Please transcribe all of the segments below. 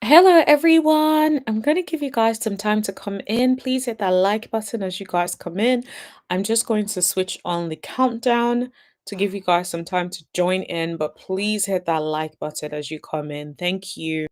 Hello, everyone. I'm going to give you guys some time to come in. Please hit that like button as you guys come in. I'm just going to switch on the countdown to give you guys some time to join in, but please hit that like button as you come in. Thank you.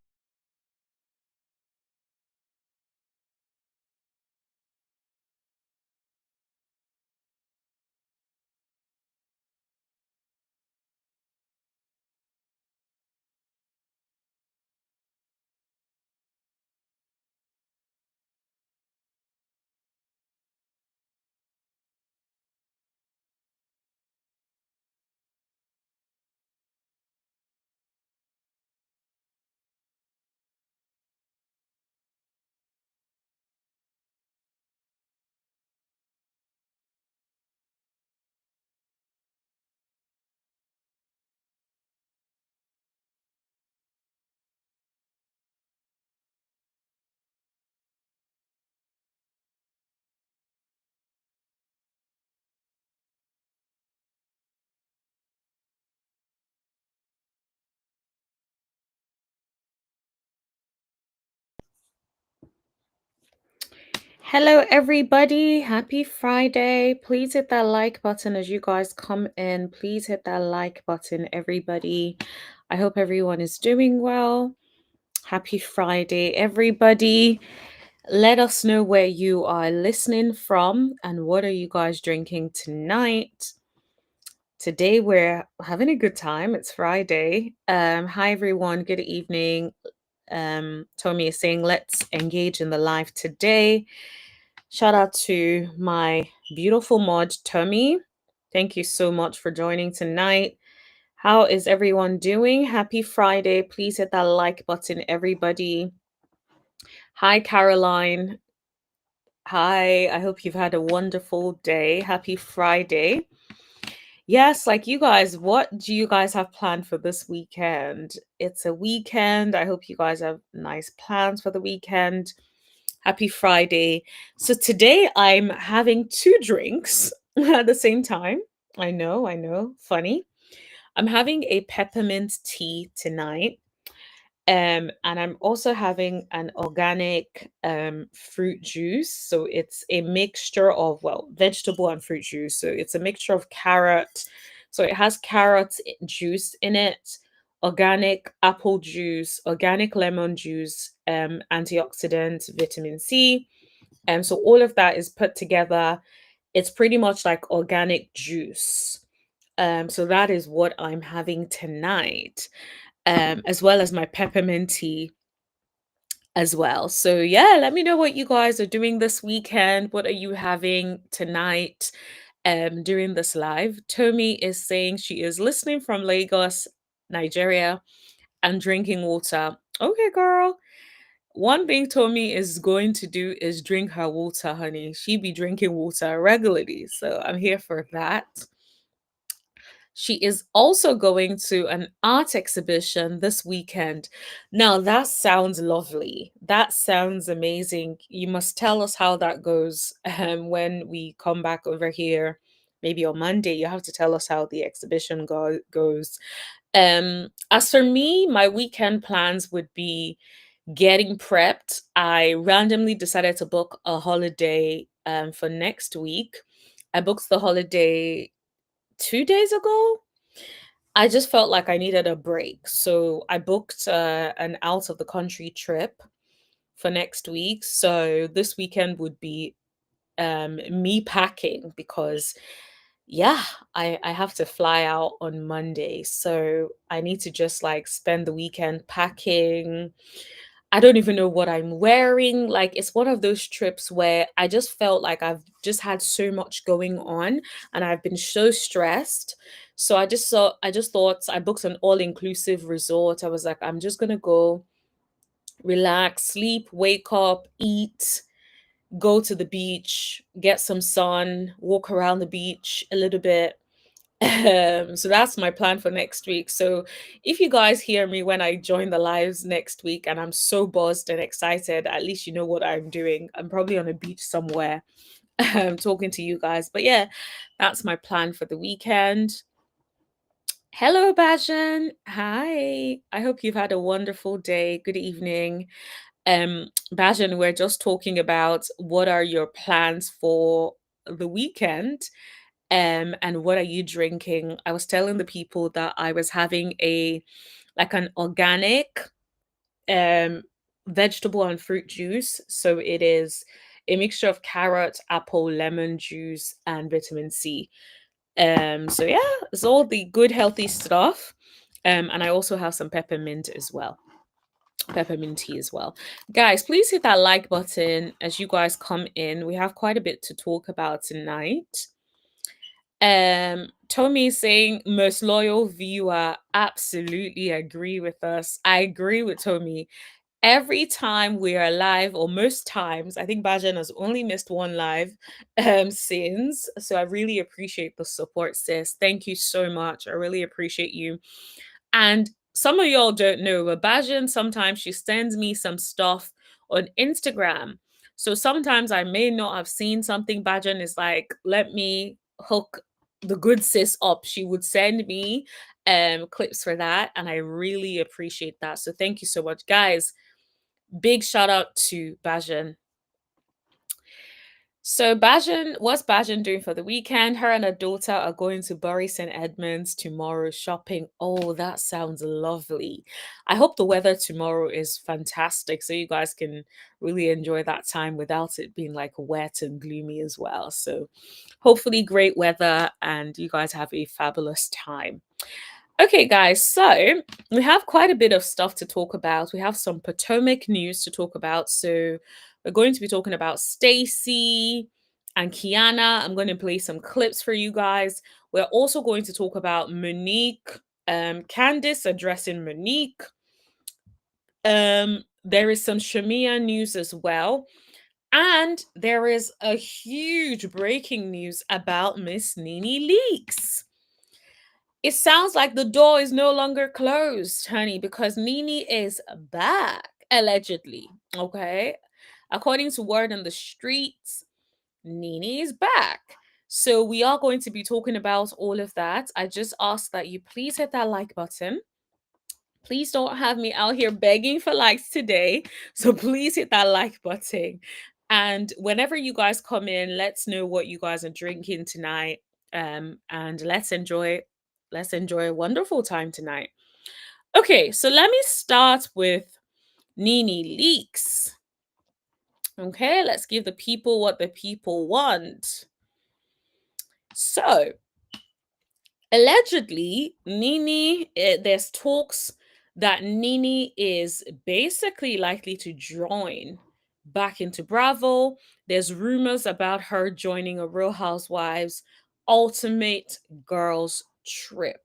Hello, everybody. Happy Friday. Please hit that like button as you guys come in. Please hit that like button, everybody. I hope everyone is doing well. Happy Friday, everybody. Let us know where you are listening from and what are you guys drinking tonight. Today we're having a good time. It's Friday. Hi everyone. Good evening. Tommy is saying let's engage in the live today. Shout out to my beautiful mod Tommy. Thank you so much for joining tonight. How is everyone doing? Happy Friday. Please hit that like button, everybody. Hi, Caroline. Hi, I hope you've had a wonderful day. Happy Friday. Yes, like you guys, what do you guys have planned for this weekend? It's a weekend. I hope you guys have nice plans for the weekend. Happy Friday. So today I'm having two drinks at the same time. I know, funny. I'm having a peppermint tea tonight. And I'm also having an organic fruit juice. So it's a mixture of, well, vegetable and fruit juice. So it's a mixture of carrot. So it has juice in it, organic apple juice, organic lemon juice, antioxidant, vitamin C. And so all of that is put together. It's pretty much like organic juice. So that is what I'm having tonight, as well as my peppermint tea as well. So yeah, let me know what you guys are doing this weekend. What are you having tonight during this live? Tomi is saying she is listening from Lagos, Nigeria, and drinking water. Okay, girl. One thing Tommy is going to do is drink her water, honey. She be drinking water regularly. So I'm here for that. She is also going to an art exhibition this weekend. Now, that sounds lovely. That sounds amazing. You must tell us how that goes when we come back over here. Maybe on Monday, you have to tell us how the exhibition goes. As for me, my weekend plans would be getting prepped. I randomly decided to book a holiday for next week. I booked the holiday 2 days ago. I just felt like I needed a break. So I booked an out of the country trip for next week. So this weekend would be me packing because, yeah, I have to fly out on Monday. So I need to just like spend the weekend packing. I don't even know what I'm wearing. Like, it's one of those trips where I just felt like I've just had so much going on and I've been so stressed. So I just thought I booked an all-inclusive resort. I was like, I'm just gonna go relax, sleep, wake up, eat, go to the beach, get some sun, walk around the beach a little bit. So that's my plan for next week. So if you guys hear me when I join the lives next week and I'm so buzzed and excited, at least you know what I'm doing. I'm probably on a beach somewhere talking to you guys. But yeah, that's my plan for the weekend. Hello, Bajan. Hi. I hope you've had a wonderful day. Good evening. Bajan, we're just talking about what are your plans for the weekend, and what are you drinking? I was telling the people that I was having an organic um vegetable and fruit juice. So it is a mixture of carrot, apple, lemon juice, and vitamin C. So yeah, it's all the good healthy stuff. And I also have some peppermint as well. Peppermint tea as well. Guys, please hit that like button as you guys come in. We have quite a bit to talk about tonight. Tommy is saying most loyal viewer, absolutely agree with us. I agree with Tommy. Every time we are live, or most times, I think Bajan has only missed one live since. So I really appreciate the support, sis. Thank you so much. I really appreciate you. And some of y'all don't know, but Bajan sometimes she sends me some stuff on Instagram. So sometimes I may not have seen something. Bajan is like, let me hook the good sis up. She would send me clips for that. And I really appreciate that. So thank you so much. Guys, big shout out to Bajan. So Bajan, what's Bajan doing for the weekend? Her and her daughter are going to Bury St. Edmunds tomorrow shopping. Oh, that sounds lovely. I hope the weather tomorrow is fantastic so you guys can really enjoy that time without it being like wet and gloomy as well. So hopefully great weather and you guys have a fabulous time. Okay, guys, so we have quite a bit of stuff to talk about. We have some Potomac news to talk about. So we're going to be talking about Stacy and Kiana. I'm going to play some clips for you guys. We're also going to talk about Monique, Candice addressing Monique. There is some Shamea news as well. And there is a huge breaking news about Miss Nene Leaks. It sounds like the door is no longer closed, honey, because Nene is back, allegedly. Okay. According to word on the streets, Nene is back. So we are going to be talking about all of that. I just ask that you please hit that like button. Please don't have me out here begging for likes today. So please hit that like button. And whenever you guys come in, let's know what you guys are drinking tonight. And let's enjoy a wonderful time tonight. Okay, so let me start with Nene Leaks. Okay, let's give the people what the people want. So, allegedly, there's talks that Nene is basically likely to join back into Bravo. There's rumors about her joining a Real Housewives Ultimate Girls Trip.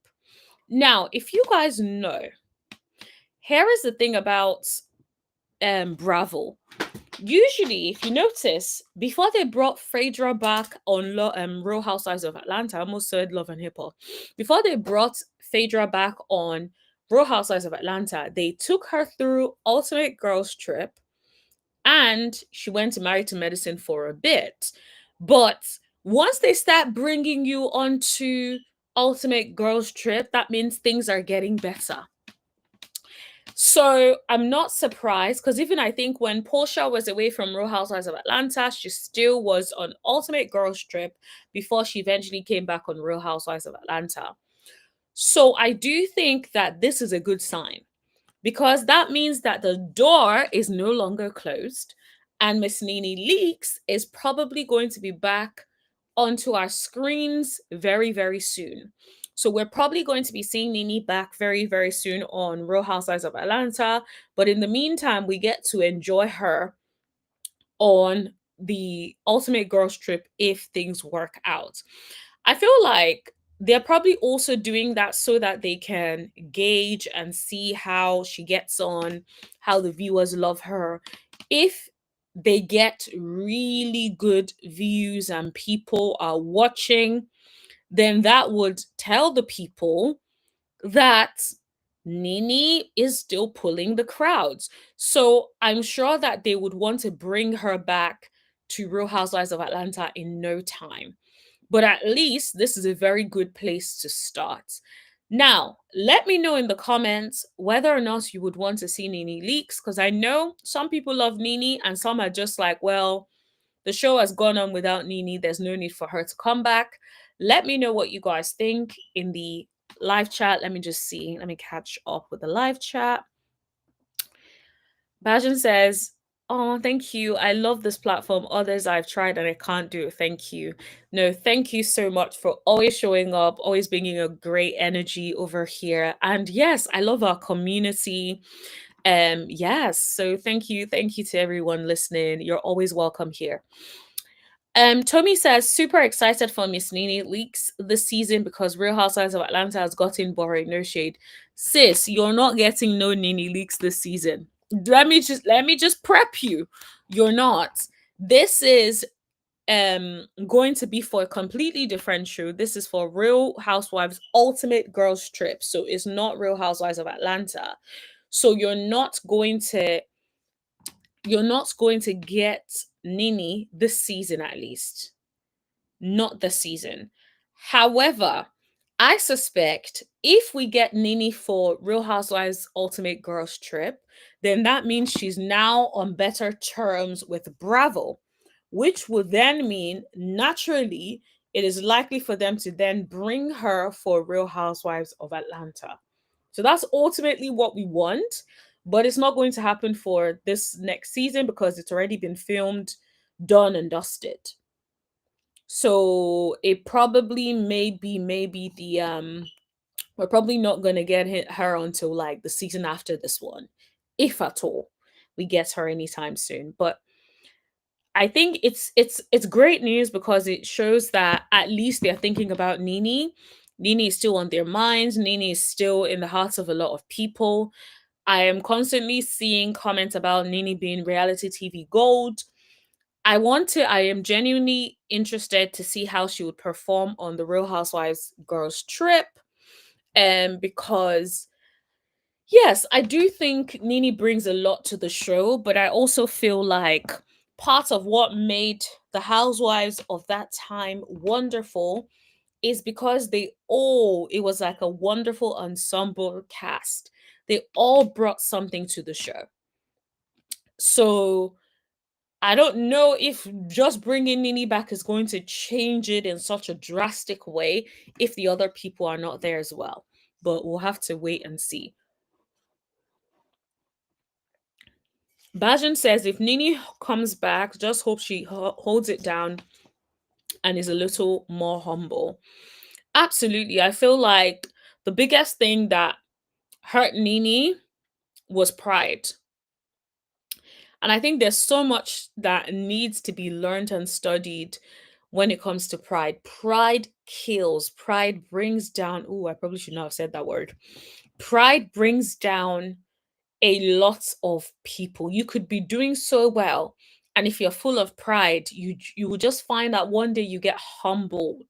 Now, if you guys know, here is the thing about Bravo. Usually, if you notice, before they brought Phaedra back on Real Housewives of Atlanta, I almost said Love and Hip Hop. Before they brought Phaedra back on Real Housewives of Atlanta, they took her through Ultimate Girls Trip and she went to Married to Medicine for a bit. But once they start bringing you onto Ultimate Girls Trip, that means things are getting better. So I'm not surprised because even I think when Portia was away from Real Housewives of Atlanta, she still was on Ultimate Girls Trip before she eventually came back on Real Housewives of Atlanta. So I do think that this is a good sign because that means that the door is no longer closed and Miss Nene Leaks is probably going to be back onto our screens very, very soon. So we're probably going to be seeing Nene back very, very soon on Real Housewives of Atlanta. But in the meantime, we get to enjoy her on the Ultimate Girls Trip if things work out. I feel like they're probably also doing that so that they can gauge and see how she gets on, how the viewers love her. If they get really good views and people are watching, then that would tell the people that Nene is still pulling the crowds. So I'm sure that they would want to bring her back to Real Housewives of Atlanta in no time. But at least this is a very good place to start. Now, let me know in the comments whether or not you would want to see Nene leaks, because I know some people love Nene and some are just like, well, the show has gone on without Nene. There's no need for her to come back. Let me know what you guys think in the live chat. Let me just see. Let me catch up with the live chat. Bajan says, "Oh, thank you. I love this platform. Others I've tried and I can't do it. Thank you." No, thank you so much for always showing up, always bringing a great energy over here. And yes, I love our community. Yes, so thank you to everyone listening. You're always welcome here. Tommy says, super excited for Miss Nene leaks this season because Real Housewives of Atlanta has gotten boring. No shade. Sis, you're not getting no Nene leaks this season. Let me just prep you. You're not. This is going to be for a completely different show. This is for Real Housewives Ultimate Girls Trip. So it's not Real Housewives of Atlanta. So you're not going to get Nene this season, at least not this season. However, I suspect if we get Nene for Real Housewives Ultimate Girls Trip, then that means she's now on better terms with Bravo, which would then mean naturally it is likely for them to then bring her for Real Housewives of Atlanta. So that's ultimately what we want, but it's not going to happen for this next season because it's already been filmed, done, and dusted. So it probably maybe the we're probably not gonna get her until like the season after this one, if at all we get her anytime soon. But I think it's great news because it shows that at least they're thinking about Nene. Nene is still on their minds. Nene is still in the hearts of a lot of people. I am constantly seeing comments about Nene being reality TV gold. I am genuinely interested to see how she would perform on the Real Housewives girls trip. Because yes, I do think Nene brings a lot to the show, but I also feel like part of what made the housewives of that time wonderful is because it was like a wonderful ensemble cast. They all brought something to the show. So I don't know if just bringing Nene back is going to change it in such a drastic way if the other people are not there as well. But we'll have to wait and see. Bajan says if Nene comes back, just hope she holds it down and is a little more humble. Absolutely. I feel like the biggest thing that hurt Nene was pride. And I think there's so much that needs to be learned and studied when it comes to pride. Pride kills, pride brings down. Oh, I probably should not have said that word. Pride brings down a lot of people. You could be doing so well. And if you're full of pride, you will just find that one day you get humbled.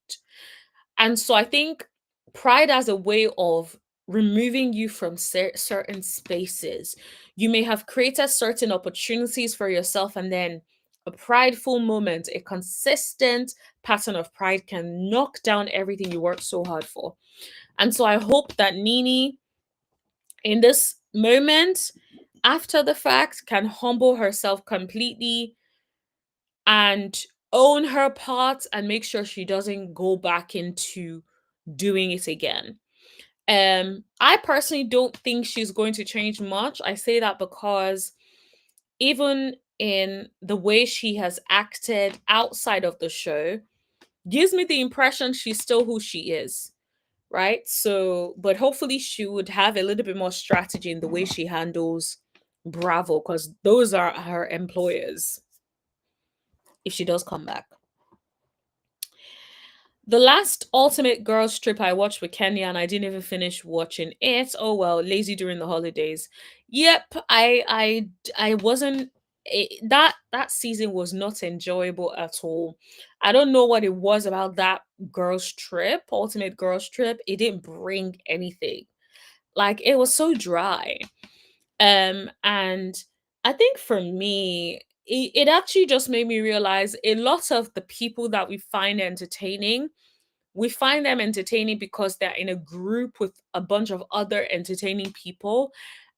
And so I think pride as a way of removing you from certain spaces. You may have created certain opportunities for yourself, and then a prideful moment, a consistent pattern of pride can knock down everything you worked so hard for. And so I hope that Nene, in this moment, after the fact, can humble herself completely and own her part and make sure she doesn't go back into doing it again. I personally don't think she's going to change much. I say that because even in the way she has acted outside of the show, gives me the impression she's still who she is, right? So, but hopefully she would have a little bit more strategy in the way she handles Bravo, because those are her employers if she does come back. The last Ultimate Girls Trip I watched with Kenya, and I didn't even finish watching it. Oh well, lazy during the holidays. Yep, I wasn't. That season was not enjoyable at all. I don't know what it was about that girls trip, Ultimate Girls Trip. It didn't bring anything. Like it was so dry. And I think for me, it actually just made me realize a lot of the people that we find entertaining, We find them entertaining because they're in a group with a bunch of other entertaining people,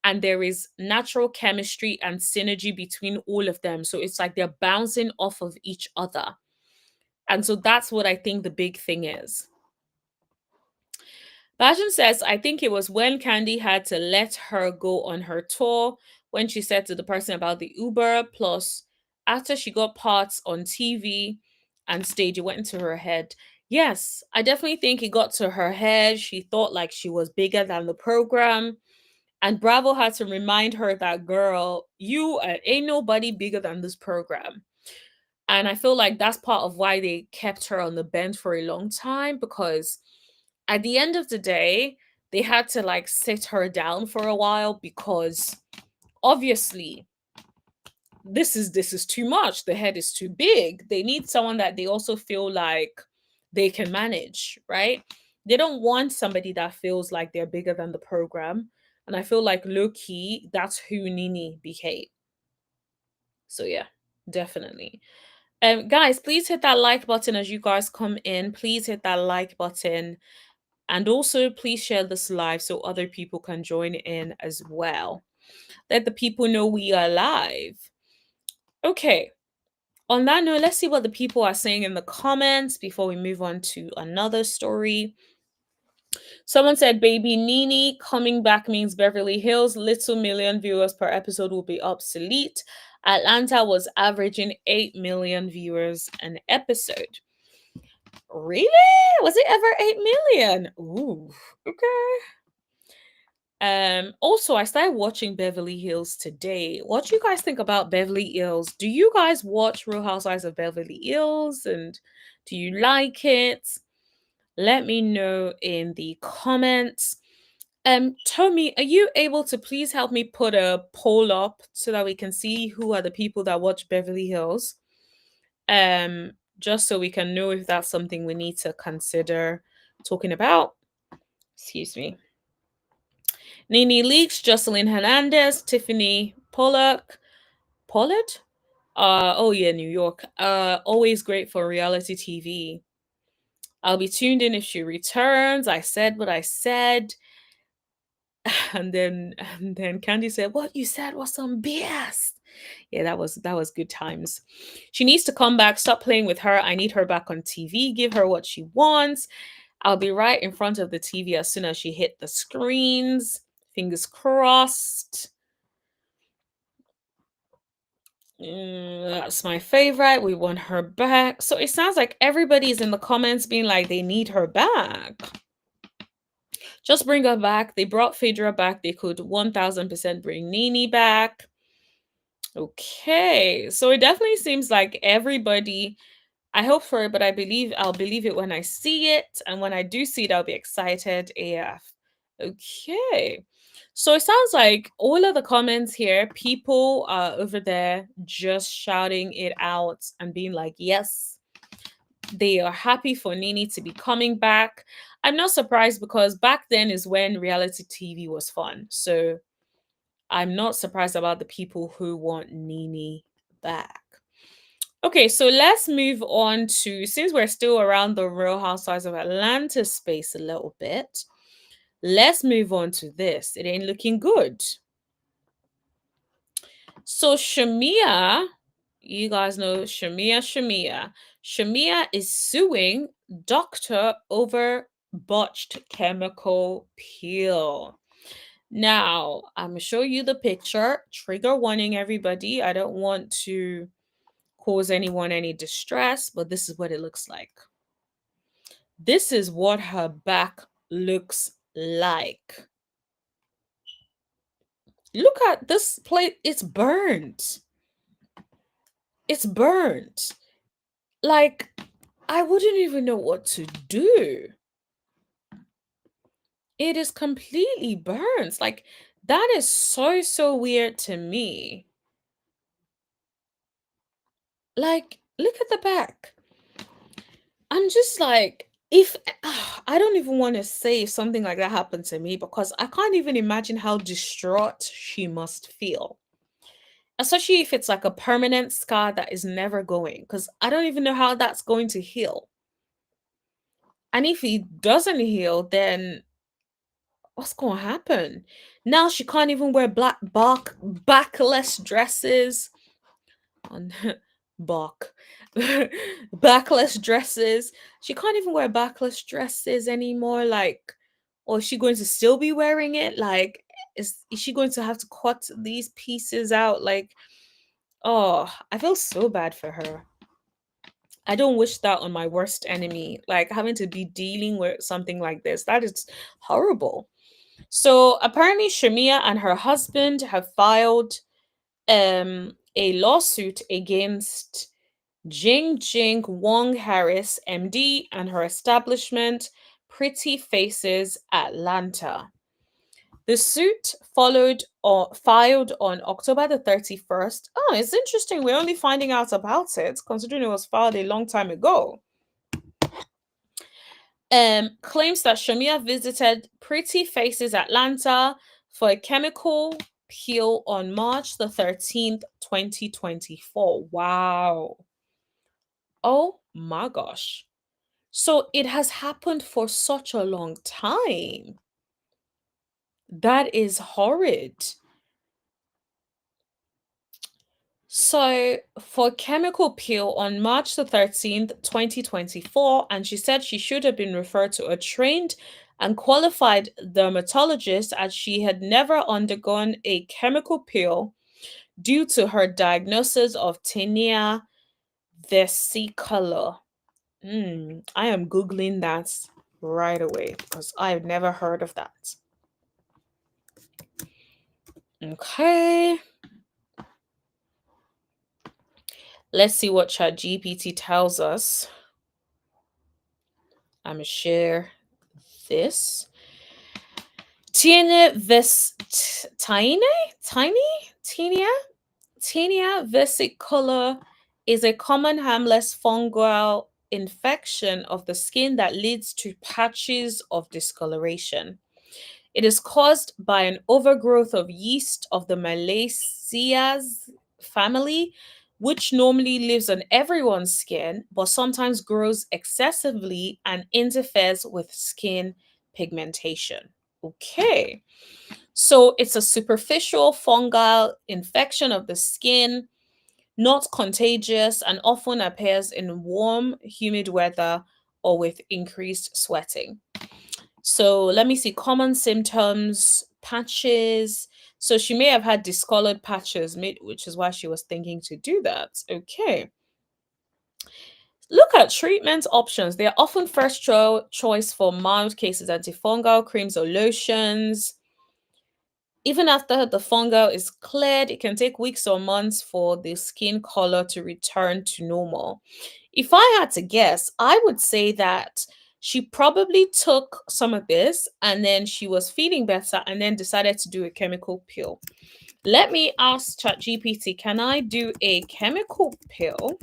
and there is natural chemistry and synergy between all of them. So it's like they're bouncing off of each other. And so that's what I think the big thing is. Bajan says, I think it was when Candy had to let her go on her tour when she said to the person about the Uber. Plus, after she got parts on TV and stage, it went into her head. Yes, I definitely think it got to her head. She thought like she was bigger than the program. And Bravo had to remind her that, girl, you ain't nobody bigger than this program. And I feel like that's part of why they kept her on the bench for a long time, because at the end of the day, they had to like sit her down for a while because obviously this is too much. The head is too big. They need someone that they also feel like they can manage, right? They don't want somebody that feels like they're bigger than the program. And I feel like low key, that's who Nene became. So yeah, definitely. Guys, please hit that like button as you guys come in. Please hit that like button. And also, please share this live so other people can join in as well. Let the people know we are live. Okay. On that note, let's see what the people are saying in the comments before we move on to another story. Someone said, Baby Nene coming back means Beverly Hills, little million viewers per episode will be obsolete. Atlanta was averaging 8 million viewers an episode. Really? Was it ever 8 million? Ooh, okay. Also, I started watching Beverly Hills today. What do you guys think about Beverly Hills? Do you guys watch Real Housewives of Beverly Hills, and do you like it? Let me know in the comments. Tommy, are you able to please help me put a poll up so that we can see who are the people that watch Beverly Hills? Just so we can know if that's something we need to consider talking about. Excuse me. Nene Leakes, Jocelyn Hernandez, Tiffany Pollock, Pollard? Oh yeah, New York. Always great for reality TV. I'll be tuned in if she returns. I said what I said. And then Candy said, what you said was some BS. Yeah, that was good times. She needs to come back. Stop playing with her. I need her back on TV. Give her what she wants. I'll be right in front of the TV as soon as she hit the screens. Fingers crossed. That's my favorite. We want her back. So it sounds like everybody's in the comments being like they need her back. Just bring her back. They brought Phaedra back. They could 1000% bring Nene back. Okay. So it definitely seems like everybody, I hope for it, but I'll believe it when I see it. And when I do see it, I'll be excited AF. Okay. So it sounds like all of the comments here, people are over there just shouting it out and being like, yes, they are happy for Nene to be coming back. I'm not surprised because back then is when reality TV was fun. So I'm not surprised about the people who want Nene back. Okay, so let's move on to, since we're still around the Real Housewives of Atlanta space a little bit, let's move on to this. It ain't looking good. So Shamea, you guys know Shamea. Shamea is suing doctor over botched chemical peel. Now, I'm going to show you the picture. Trigger warning, everybody. I don't want to cause anyone any distress, but this is what it looks like. This is what her back looks like. Look at this plate. It's burnt. It's burnt. Like, I wouldn't even know what to do. It is completely burnt. Like, that is so weird to me. Like, look at the back. I'm just like, if I don't even want to say if something like that happened to me, because I can't even imagine how distraught she must feel. Especially if it's like a permanent scar that is never going, because I don't even know how that's going to heal. And if it doesn't heal, then what's going to happen? Now she can't even wear backless dresses on back backless dresses. She can't even wear backless dresses anymore. Like, or is she going to still be wearing it? Like, is she going to have to cut these pieces out? Like, oh, I feel so bad for her. I don't wish that on my worst enemy. Like having to be dealing with something like this. That is horrible. So apparently Shamea and her husband have filed a lawsuit against Jing Wong Harris, MD, and her establishment, Pretty Faces Atlanta. The suit followed or filed on October the 31st. Oh, it's interesting. We're only finding out about it, considering it was filed a long time ago. Claims that Shamea visited Pretty Faces Atlanta for a chemical peel on March the 13th, 2024. Wow. Oh my gosh. So it has happened for such a long time. That is horrid. So, for chemical peel on March the 13th, 2024, and she said she should have been referred to a trained and qualified dermatologist as she had never undergone a chemical peel due to her diagnosis of tinea vesicolor. I am Googling that right away because I've never heard of that. Okay. Let's see what ChatGPT tells us. I'm gonna share this. Tiene ves tiny tinea tinea vesicolor is a common harmless fungal infection of the skin that leads to patches of discoloration. It is caused by an overgrowth of yeast of the Malaceae family, which normally lives on everyone's skin, but sometimes grows excessively and interferes with skin pigmentation. Okay, so it's a superficial fungal infection of the skin, not contagious, and often appears in warm, humid weather or with increased sweating. So let me see common symptoms, patches. So she may have had discolored patches, which is why she was thinking to do that. Okay. Look at treatment options. They are often first choice for mild cases, antifungal creams or lotions. Even after the fungal is cleared, it can take weeks or months for the skin color to return to normal. If I had to guess, I would say that she probably took some of this and then she was feeling better and then decided to do a chemical peel. Let me ask ChatGPT, can I do a chemical peel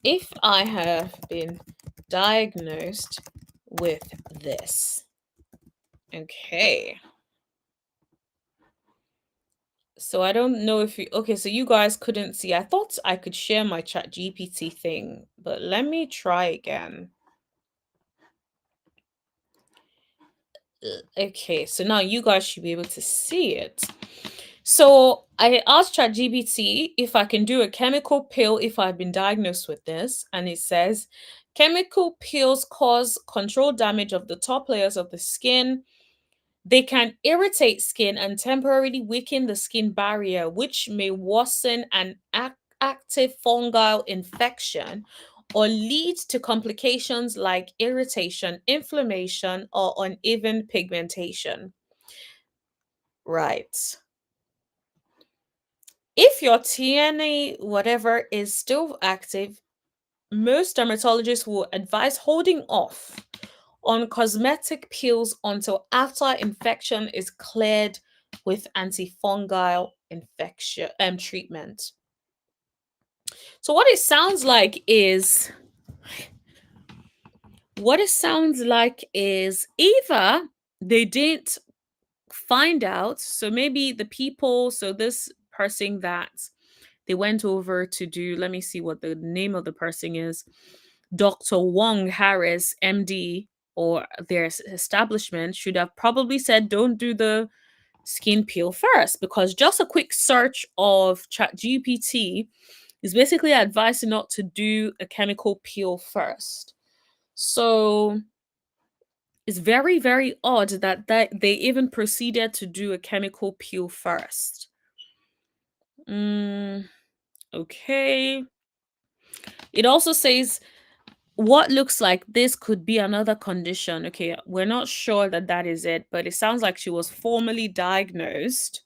if I have been diagnosed with this? Okay. So I don't know if you okay, so you guys couldn't see. I thought I could share my chat GPT thing, but let me try again. Okay, so now you guys should be able to see it. So I asked ChatGPT if I can do a chemical peel if I've been diagnosed with this, and it says chemical peels cause controlled damage of the top layers of the skin. They can irritate skin and temporarily weaken the skin barrier, which may worsen an active fungal infection or lead to complications like irritation, inflammation, or uneven pigmentation. Right. If your TNA, whatever, is still active, most dermatologists will advise holding off on cosmetic peels until after infection is cleared with antifungal infection treatment. So what it sounds like is either they didn't find out, so maybe the people, so this person that they went over to do, let me see what the name of the person is. Dr. Wong Harris, MD, or their establishment should have probably said, don't do the skin peel first, because just a quick search of ChatGPT is basically advising not to do a chemical peel first. So it's very, very odd that they even proceeded to do a chemical peel first. Mm, okay. It also says what looks like this could be another condition. Okay, we're not sure that that is it, but it sounds like she was formally diagnosed.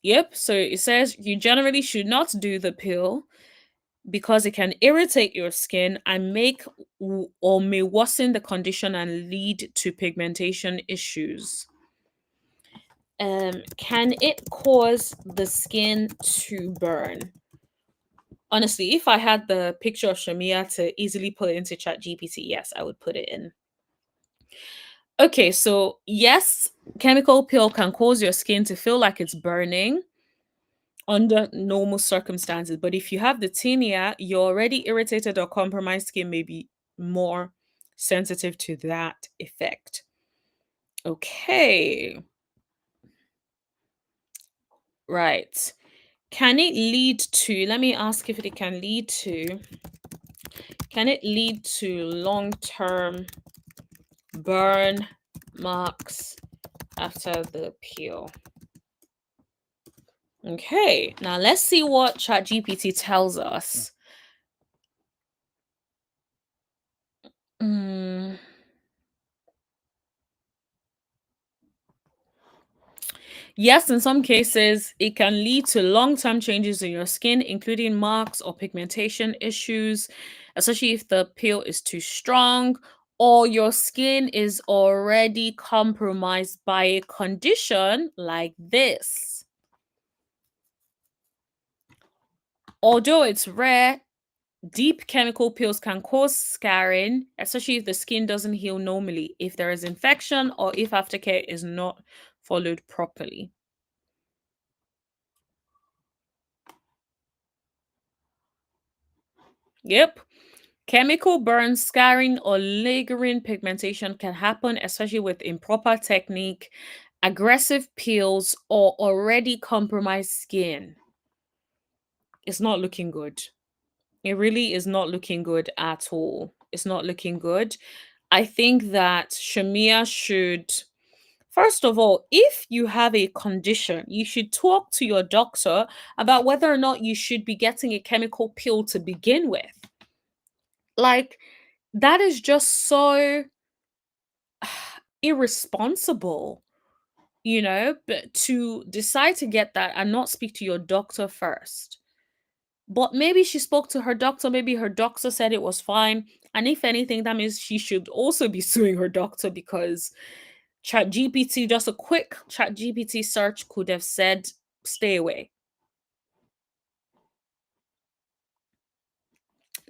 Yep, so it says you generally should not do the pill because it can irritate your skin and or may worsen the condition and lead to pigmentation issues. Can it cause the skin to burn? Honestly, if I had the picture of Shamea to easily put it into ChatGPT, yes, I would put it in. Okay, so yes, chemical peel can cause your skin to feel like it's burning under normal circumstances. But if you have the tinea, your already irritated or compromised skin may be more sensitive to that effect. Okay, right. Can it lead to, let me ask if it can it lead to long-term burn marks after the peel? Okay, now let's see what ChatGPT tells us. Mm, Yes, in some cases, it can lead to long term changes in your skin, including marks or pigmentation issues, especially if the peel is too strong or your skin is already compromised by a condition like this. Although it's rare, deep chemical peels can cause scarring, especially if the skin doesn't heal normally, if there is infection, or if aftercare is not followed properly. Yep. Chemical burns, scarring, or lingering pigmentation can happen, especially with improper technique, aggressive peels, or already compromised skin. It's not looking good. It really is not looking good at all. It's not looking good. I think that Shamia should, first of all, if you have a condition, you should talk to your doctor about whether or not you should be getting a chemical peel to begin with. Like, that is just so irresponsible, but to decide to get that and not speak to your doctor first. But maybe she spoke to her doctor, maybe her doctor said it was fine. And if anything, that means she should also be suing her doctor because just a quick ChatGPT search could have said, stay away.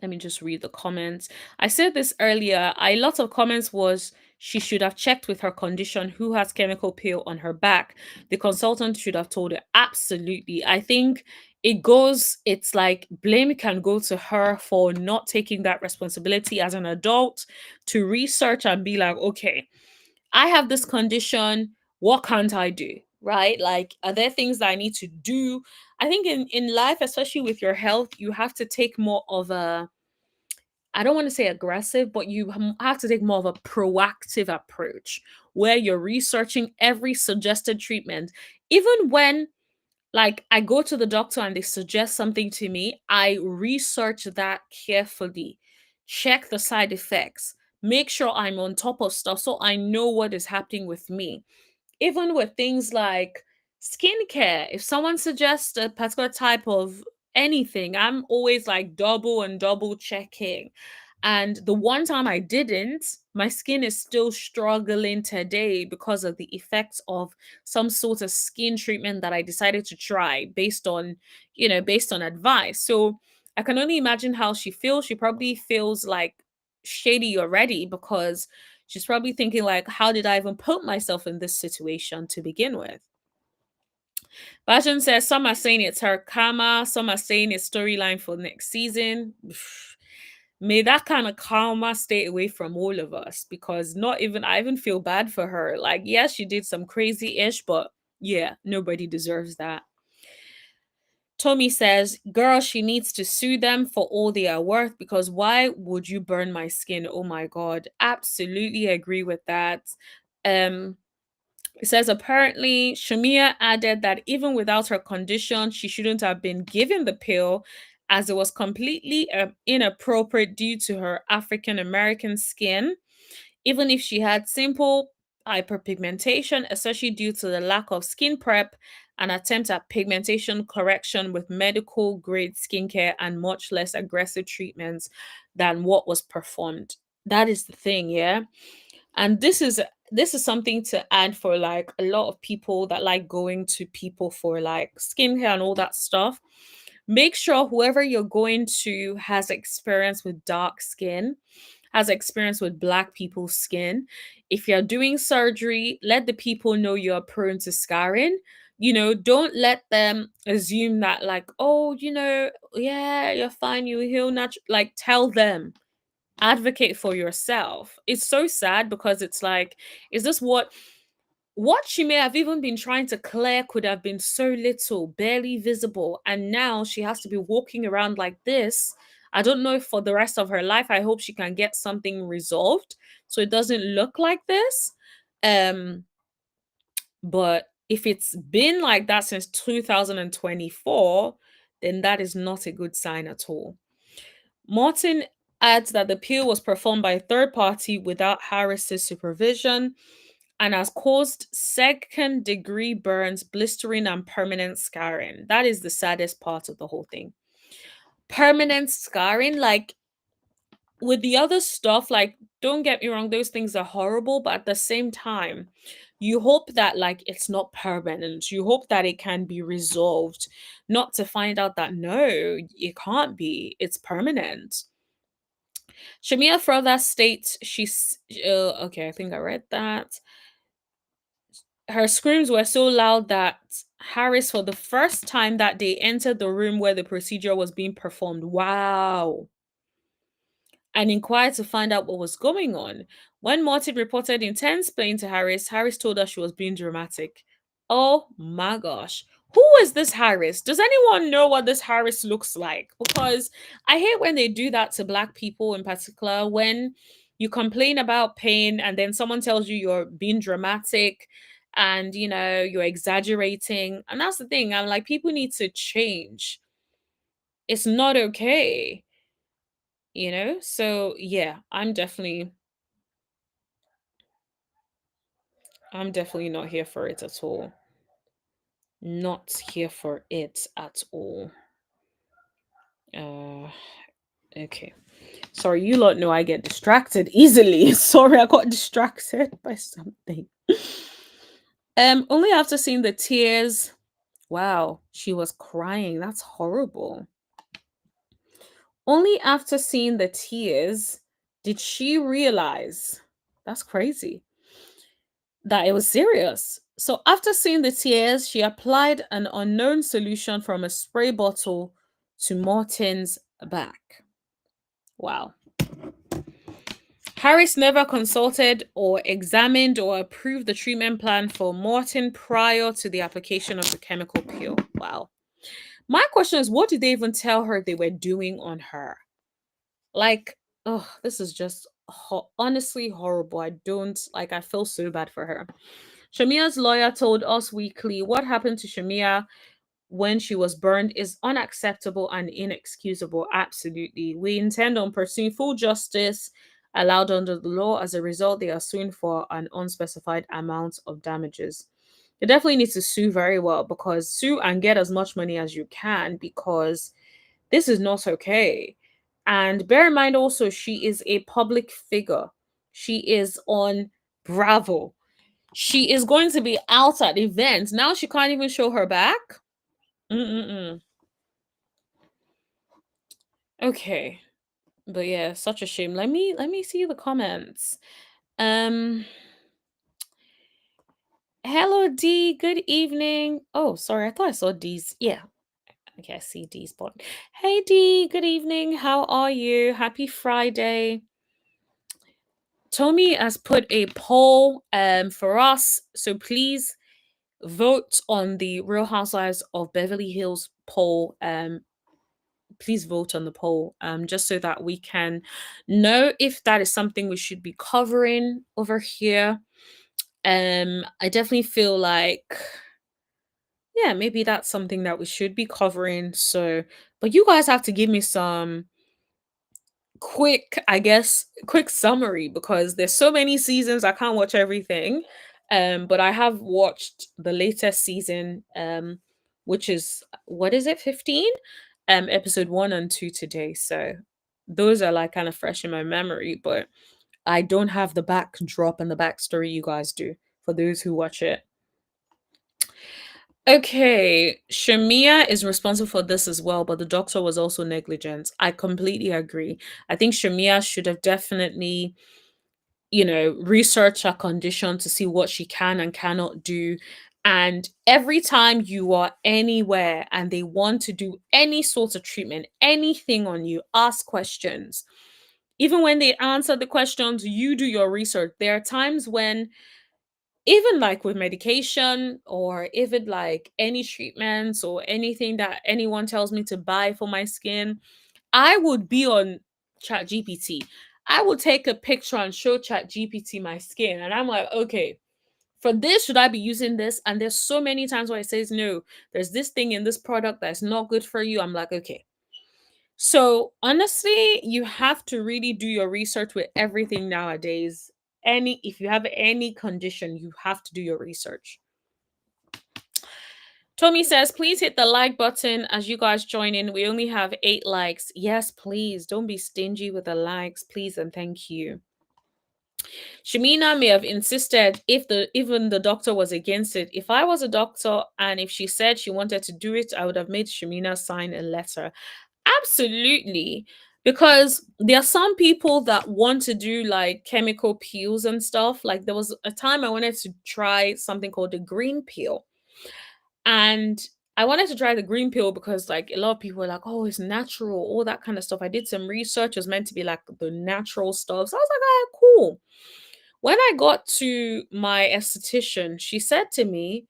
Let me just read the comments. I said this earlier. A lot of comments was she should have checked with her condition who has chemical peel on her back. The consultant should have told her. Absolutely. I think it's like blame can go to her for not taking that responsibility as an adult to research and be like, okay, I have this condition. What can't I do? Right? Like, are there things that I need to do? I think in life, especially with your health, you have to take more of a, I don't want to say aggressive, but you have to take more of a proactive approach where you're researching every suggested treatment. Even when, like, I go to the doctor and they suggest something to me, I research that carefully, check the side effects, make sure I'm on top of stuff so I know what is happening with me. Even with things like skincare, if someone suggests a particular type of anything, I'm always like double and double checking. And the one time I didn't, my skin is still struggling today because of the effects of some sort of skin treatment that I decided to try based on advice. So I can only imagine how she feels. She probably feels like shady already because she's probably thinking like, how did I even put myself in this situation to begin with? Fashion says some are saying it's her karma, some are saying it's storyline for next season. May that kind of karma stay away from all of us, because not even I even feel bad for her. Like, yes, she did some crazy ish, but yeah, nobody deserves that. Tommy says, girl, she needs to sue them for all they are worth, because why would you burn my skin? Oh my God. Absolutely agree with that. Um, it says apparently Shamea added that even without her condition, she shouldn't have been given the pill, as it was completely inappropriate due to her African American skin. Even if she had simple hyperpigmentation, especially due to the lack of skin prep, an attempt at pigmentation correction with medical grade skincare and much less aggressive treatments than what was performed. That is the thing, yeah. And this is something to add for like a lot of people that like going to people for like skincare and all that stuff. Make sure whoever you're going to has experience with dark skin, has experience with black people's skin. If you're doing surgery, let the people know you're prone to scarring. Don't let them assume that, like, oh, yeah, you're fine, you heal natural. Like, tell them, advocate for yourself. It's so sad because it's like, is this what she may have even been trying to clear could have been so little, barely visible, and now she has to be walking around like this. I don't know if for the rest of her life. I hope she can get something resolved so it doesn't look like this. Um, but if it's been like that since 2024, then that is not a good sign at all. Morton adds that the pill was performed by a third party without Harris's supervision and has caused second degree burns, blistering, and permanent scarring. That is the saddest part of the whole thing. Permanent scarring, like with the other stuff, like, don't get me wrong, those things are horrible, but at the same time, you hope that like it's not permanent. You hope that it can be resolved, not to find out that no, it can't be. It's permanent. Shamea further states okay, I think I read that. Her screams were so loud that Harris, for the first time that day, entered the room where the procedure was being performed. Wow. And inquired to find out what was going on. When Martin reported intense pain to Harris, Harris told her she was being dramatic. Oh my gosh. Who is this Harris? Does anyone know what this Harris looks like? Because I hate when they do that to Black people in particular, when you complain about pain and then someone tells you you're being dramatic and you're exaggerating. And that's the thing. I'm like, people need to change. It's not okay. So yeah, I'm definitely not here for it at all. Not here for it at all. uh okay, sorry, you lot know I get distracted easily. Sorry, I got distracted by something. Only after seeing the tears. Wow, she was crying. That's horrible. Only after seeing the tears did she realize, that's crazy, that it was serious. So after seeing the tears, she applied an unknown solution from a spray bottle to Morton's back. Wow. Harris never consulted or examined or approved the treatment plan for Morton prior to the application of the chemical peel. Wow. My question is, what did they even tell her they were doing on her? Like, oh, this is just honestly horrible. I don't like, I feel so bad for her. Shamea's lawyer told Us Weekly what happened to Shamea when she was burned is unacceptable and inexcusable. Absolutely. We intend on pursuing full justice allowed under the law. As a result, they are suing for an unspecified amount of damages. You definitely need to sue very well, because sue and get as much money as you can, because this is not okay. And bear in mind also, she is a public figure. She is on Bravo. She is going to be out at events. Now she can't even show her back. Mm-mm-mm. Okay. But yeah, such a shame. Let me see the comments. Um Hello D, good evening. Oh, sorry, I thought I saw D's. Yeah. Okay, I see D's bot. Hey D, good evening. How are you? Happy Friday. Tommy has put a poll for us, so please vote on the Real Housewives of Beverly Hills poll. Please vote on the poll, just so that we can know if that is something we should be covering over here. I definitely feel like, yeah, maybe that's something that we should be covering. So, but you guys have to give me some quick, I guess, quick summary because there's so many seasons I can't watch everything. But I have watched the latest season, which is what is it, 15? Episode 1 and 2 today. So those are like kind of fresh in my memory, but I don't have the backdrop and the backstory you guys do for those who watch it. Okay, Shamea is responsible for this as well, but the doctor was also negligent. I completely agree. I think Shamea should have definitely, researched her condition to see what she can and cannot do. And every time you are anywhere and they want to do any sort of treatment, anything on you, ask questions. Even when they answer the questions, you do your research. There are times when even like with medication or even like any treatments or anything that anyone tells me to buy for my skin, I would be on chat gpt. I would take a picture and show chat gpt my skin, and I'm like, okay, for this should I be using this? And there's so many times where it says no, there's this thing in this product that's not good for you. I'm like, okay. So honestly, you have to really do your research with everything nowadays. Any If you have any condition, you have to do your research. Tommy says, please hit the like button as you guys join in. We only have 8 likes. Yes, please. Don't be stingy with the likes, please, and thank you. Shamina may have insisted if the even the doctor was against it. If I was a doctor and if she said she wanted to do it, I would have made Shamina sign a letter. Absolutely. Because there are some people that want to do like chemical peels and stuff. Like there was a time I wanted to try something called the green peel. And I wanted to try the green peel because like a lot of people were like, oh, it's natural, all that kind of stuff. I did some research, it was meant to be like the natural stuff. So I was like, ah, cool. When I got to my esthetician, she said to me,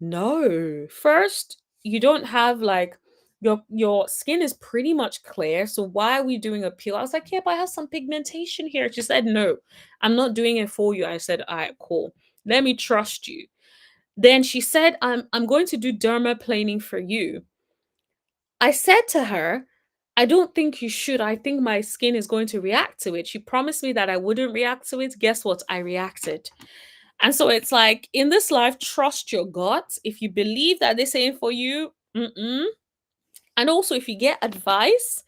no, first, you don't have like your skin is pretty much clear. So why are we doing a peel? I was like, yeah, but I have some pigmentation here. She said, no, I'm not doing it for you. I said, all right, cool. Let me trust you. Then she said, I'm going to do dermaplaning for you. I said to her, I don't think you should. I think my skin is going to react to it. She promised me that I wouldn't react to it. Guess what? I reacted. And so it's like in this life, trust your gut. If you believe that they're saying for you, and also if you get advice,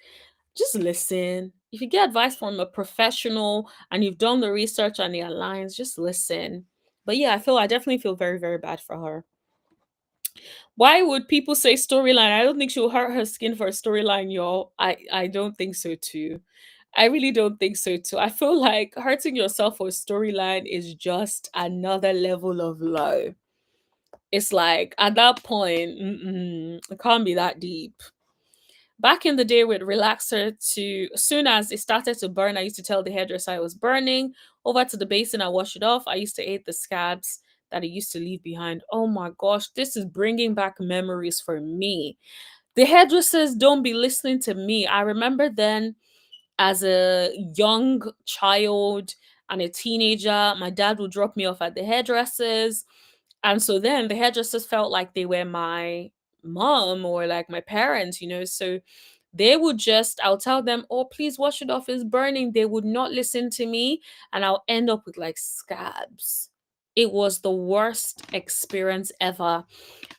just listen. If you get advice from a professional and you've done the research and the aligns, just listen. But yeah, I definitely feel very, very bad for her. Why would people say storyline? I don't think she'll hurt her skin for a storyline, y'all. I don't think so too. I really don't think so too. I feel like hurting yourself for a storyline is just another level of low. It's like at that point, it can't be that deep. Back in the day with relaxer, to as soon as it started to burn, I used to tell the hairdresser it was burning. Over to the basin, I wash it off. I used to aid the scabs that it used to leave behind. Oh my gosh, this is bringing back memories for me. The hairdressers don't be listening to me. I remember then as a young child and a teenager, my dad would drop me off at the hairdressers. And so then the hairdressers felt like they were my mom or like my parents. So they would just, I'll tell them, oh, please wash it off, it's burning. They would not listen to me, and I'll end up with like scabs. It was the worst experience ever.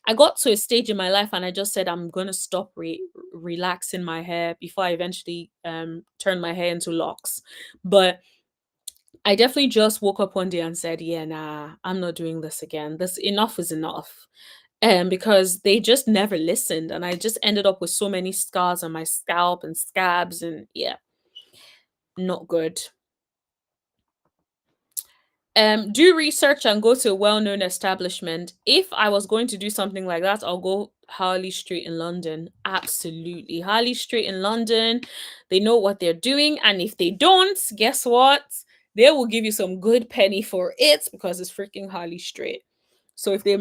I got to a stage in my life and I just said, I'm going to stop relaxing my hair before I eventually turn my hair into locks. But I definitely just woke up one day and said, yeah, nah, I'm not doing this again. This enough is enough. Because they just never listened. And I just ended up with so many scars on my scalp and scabs. And yeah, not good. Do research and go to a well-known establishment. If I was going to do something like that, I'll go Harley Street in London. Absolutely. Harley Street in London. They know what they're doing. And if they don't, guess what? They will give you some good penny for it because it's freaking Harley Street. So if they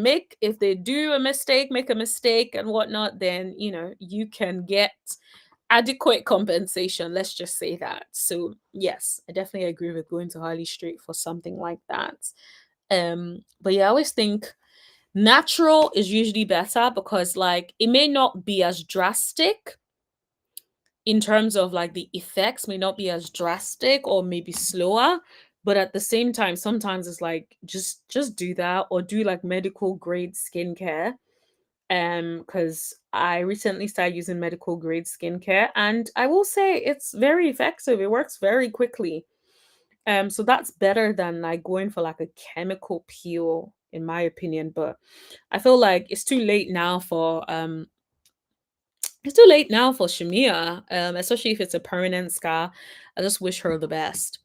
do a mistake, make a mistake and whatnot, then you can get adequate compensation. Let's just say that. So yes, I definitely agree with going to Harley Street for something like that. But yeah, I always think natural is usually better because like it may not be as drastic in terms of like the effects may not be as drastic or maybe slower, but at the same time sometimes it's like just do that or do like medical grade skincare. Because I recently started using medical grade skincare and I will say it's very effective. It works very quickly. So that's better than like going for like a chemical peel in my opinion, but I feel like it's too late now for Shamea, especially if it's a permanent scar. I just wish her the best.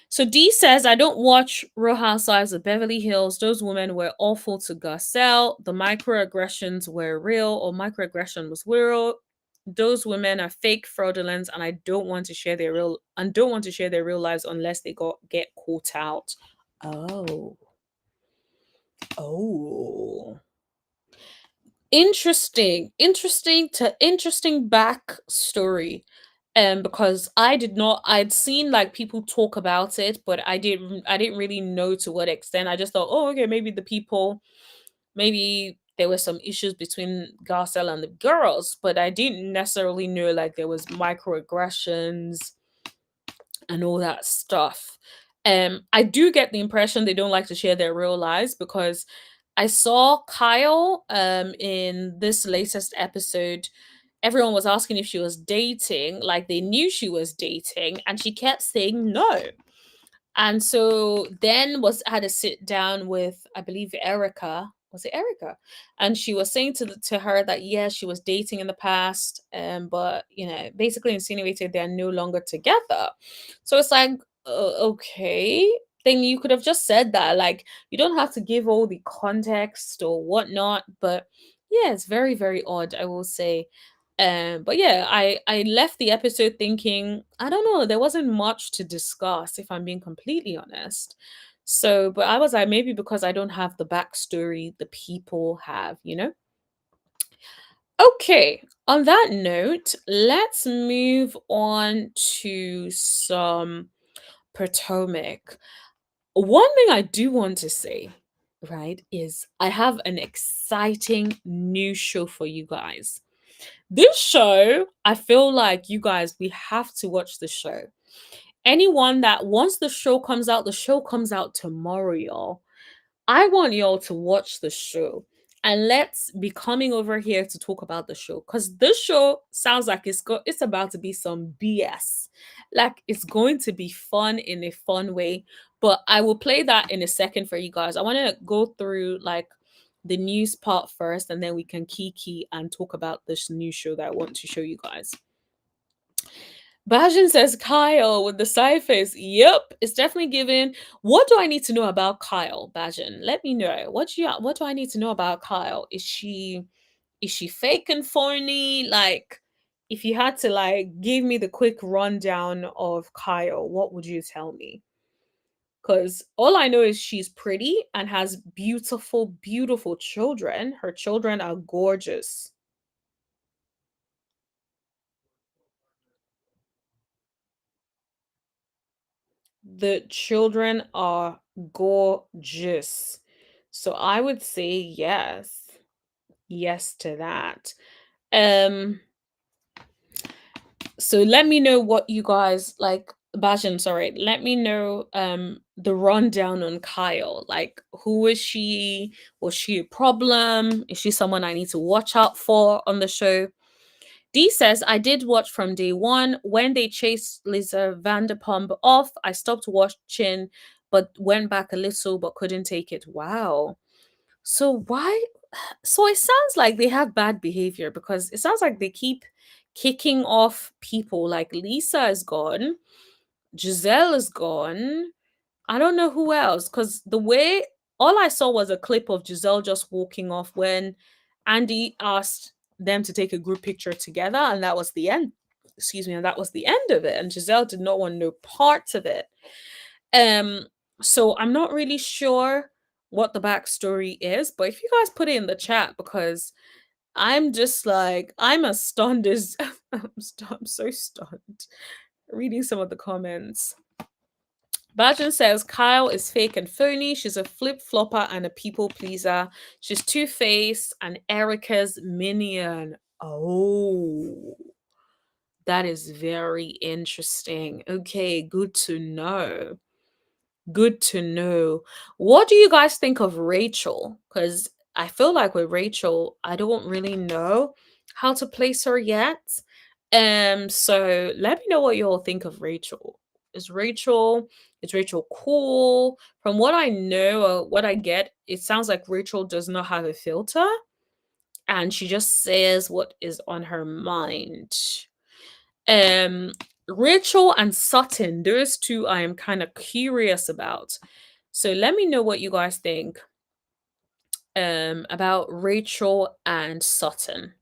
So D says, I don't watch Real Housewives of Beverly Hills. Those women were awful to Garcelle. The microaggressions were real, or microaggression was real. Those women are fake, fraudulent, and I don't want to share their real lives unless they get caught out. Oh, oh. Interesting backstory. Because I'd seen like people talk about it, but I didn't really know to what extent. I just thought, oh, okay, maybe there were some issues between Garcelle and the girls, but I didn't necessarily know like there was microaggressions and all that stuff. I do get the impression they don't like to share their real lives because I saw Kyle in this latest episode. Everyone was asking if she was dating, like they knew she was dating, and she kept saying no. And so then was had a sit down with I believe Erica. Was it Erica? And she was saying to her that yes, she was dating in the past, but basically insinuated they're no longer together. So it's like, okay, then you could have just said that. Like you don't have to give all the context or whatnot. But yeah, it's very very odd. I will say. But yeah, I left the episode thinking, I don't know, there wasn't much to discuss, if I'm being completely honest. So, but I was like, maybe because I don't have the backstory the people have. Okay, on that note, let's move on to some Potomac. One thing I do want to say, right, is I have an exciting new show for you guys. This show, I feel like you guys, we have to watch the show. Anyone that once the show comes out tomorrow, y'all. I want y'all to watch the show and let's be coming over here to talk about the show because this show sounds like it's about to be some BS. Like it's going to be fun in a fun way, but I will play that in a second for you guys. I want to go through like the news part first and then we can key and talk about this new show that I want to show you guys. Bajan says Kyle with the side face. Yep, it's definitely given. What do I need to know about Kyle, Bajan? Let me know. What do I need to know about Kyle? Is she fake and phony? Like, if you had to like give me the quick rundown of Kyle, what would you tell me? Because all I know is she's pretty and has beautiful, beautiful children. Her children are gorgeous. The children are gorgeous. So I would say yes. Yes to that. Um so let me know what you guys like Bajan, sorry. Let me know the rundown on Kyle. Like who is she? Was she a problem? Is she someone I need to watch out for on the show? D says, I did watch from day one. When they chased Lisa Vanderpump off, I stopped watching, but went back a little, but couldn't take it. Wow. So why? So it sounds like they have bad behavior because it sounds like they keep kicking off people. Like Lisa is gone, Giselle is gone. I don't know who else, because the way all I saw was a clip of Giselle just walking off when Andy asked them to take a group picture together, and that was the end. Excuse me, and that was the end of it. And Giselle did not want no parts of it. Um, so I'm not really sure what the backstory is, but if you guys put it in the chat, because I'm just like I'm as stunned as I'm so stunned reading some of the comments. Bajan says Kyle is fake and phony. She's a flip flopper and a people pleaser. She's two faced and Erica's minion. Oh, that is very interesting. Okay, good to know. Good to know. What do you guys think of Rachel? Because I feel like with Rachel, I don't really know how to place her yet. So let me know what you all think of Rachel. Is Rachel is Rachel cool? From what I know or what I get, it sounds like Rachel does not have a filter and she just says what is on her mind. Um, Rachel and Sutton, those two I am kind of curious about. So let me know what you guys think about Rachel and Sutton.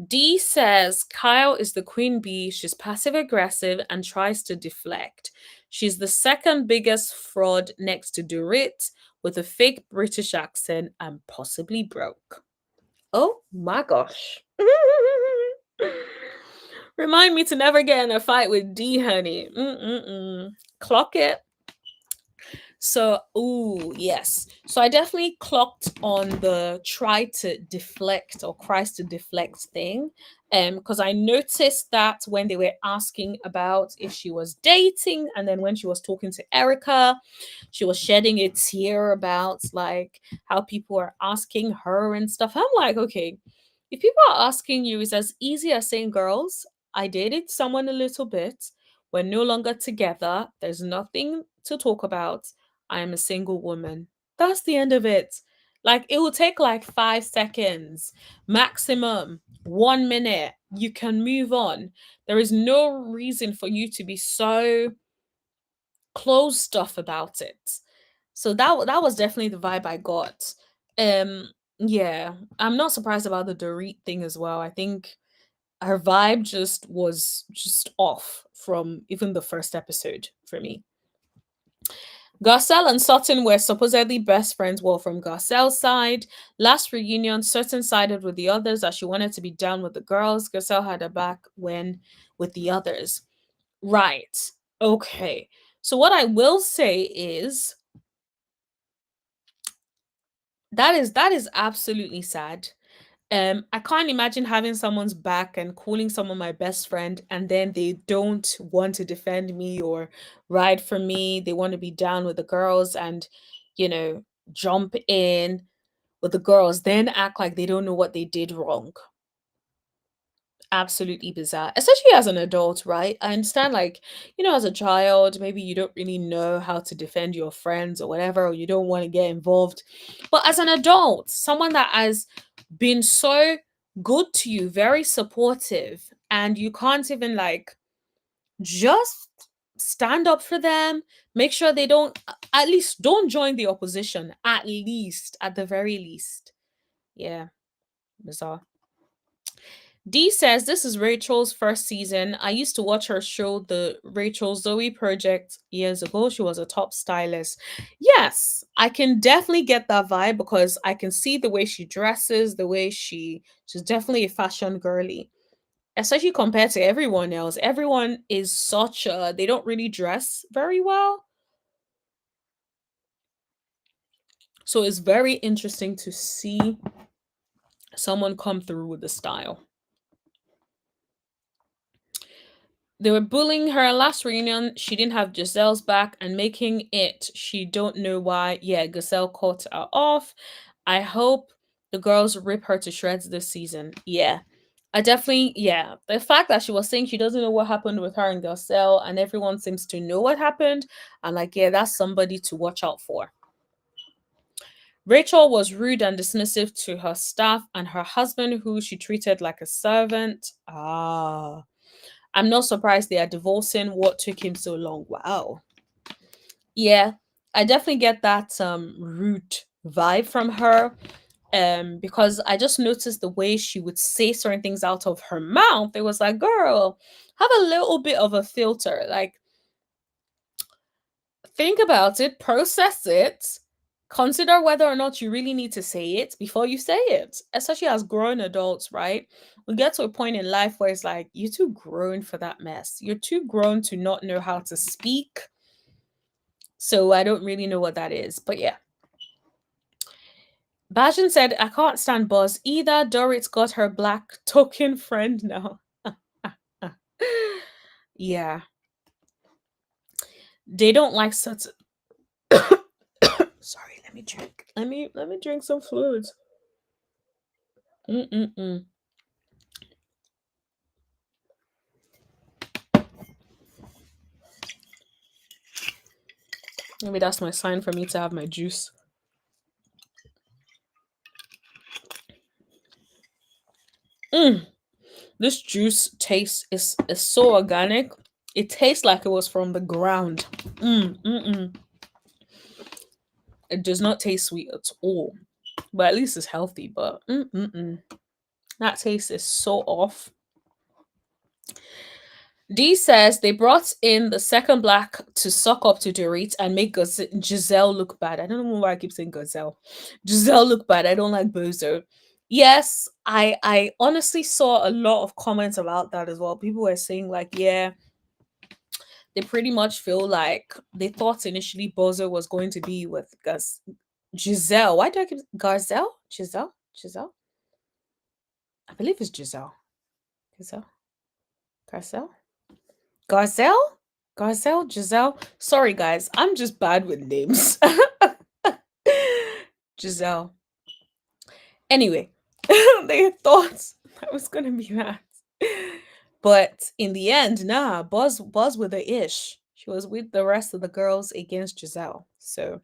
D says Kyle is the queen bee. She's passive aggressive and tries to deflect. She's the second biggest fraud next to Dorit with a fake British accent and possibly broke. Oh my gosh. Remind me to never get in a fight with D, honey. Mm-mm-mm. Clock it. So, ooh, yes. So I definitely clocked on the try to deflect or tries to deflect thing. Because I noticed that when they were asking about if she was dating, and then when she was talking to Erica, she was shedding a tear about like how people are asking her and stuff. I'm like, okay, if people are asking you, it's as easy as saying, girls, I dated someone a little bit. We're no longer together. There's nothing to talk about. I am a single woman. That's the end of it. Like it will take like 5 seconds, maximum 1 minute. You can move on. There is no reason for you to be so closed stuff about it. So that was definitely the vibe I got. Um yeah, I'm not surprised about the Dorit thing as well. I think her vibe just was just off from even the first episode for me. Garcelle and Sutton were supposedly best friends. Well, from Garcelle's side, last reunion, Sutton sided with the others as she wanted to be down with the girls. Garcelle had her back when with the others. Right. Okay. So what I will say is that is absolutely sad. I can't imagine having someone's back and calling someone my best friend, and then they don't want to defend me or ride for me. They want to be down with the girls and, you know, jump in with the girls, then act like they don't know what they did wrong. Absolutely bizarre, especially as an adult, right? I understand, like, as a child, maybe you don't really know how to defend your friends or whatever, or you don't want to get involved. But as an adult, someone that has been so good to you, very supportive, and you can't even, like, just stand up for them, make sure they don't, at least don't join the opposition, at least, at the very least. Yeah, bizarre. D says this is Rachel's first season. I used to watch her show, the Rachel Zoe Project, years ago. She was a top stylist. Yes, I can definitely get that vibe because I can see the way she dresses, the way she's definitely a fashion girly. Especially compared to everyone else. Everyone is such a they don't really dress very well. So it's very interesting to see someone come through with the style. They were bullying her last reunion. She didn't have Giselle's back and making it. She don't know why. Yeah, Giselle caught her off. I hope the girls rip her to shreds this season. Yeah. I definitely, yeah. The fact that she was saying she doesn't know what happened with her and Garcelle, and everyone seems to know what happened. I'm like, yeah, that's somebody to watch out for. Rachel was rude and dismissive to her staff and her husband, who she treated like a servant. I'm not surprised they are divorcing. What took him so long? Wow. Yeah, I definitely get that rude vibe from her. Because I just noticed the way she would say certain things out of her mouth. It was like, girl, have a little bit of a filter. Like, think about it, process it, consider whether or not you really need to say it before you say it. Especially as grown adults, right? We get to a point in life where it's like, you're too grown for that mess. You're too grown to not know how to speak. So I don't really know what that is. But yeah. Bajan said, I can't stand Buzz either. Dorit got her black token friend now. Yeah. They don't like such. Sorry, let me drink. Let me drink some fluids. Mm-mm-mm. Maybe that's my sign for me to have my juice. Mm. This juice taste is so organic. It tastes like it was from the ground. Mm. It does not taste sweet at all. But at least it's healthy. But that taste is so off. D says they brought in the second black to suck up to Dorit and make Giselle look bad. I don't know why I keep saying Gazelle. Giselle look bad. I don't like Bozo. Yes, I honestly saw a lot of comments about that as well. People were saying like, yeah, they pretty much feel like they thought initially Bozo was going to be with Giselle. Why do I keep Garcelle? Giselle? I believe it's Giselle. Giselle? Garcelle? Garcelle? Garcelle? Giselle? Sorry, guys. I'm just bad with names. Giselle. Anyway, they thought I was going to be that. But in the end, nah, Buzz with the ish. She was with the rest of the girls against Giselle. So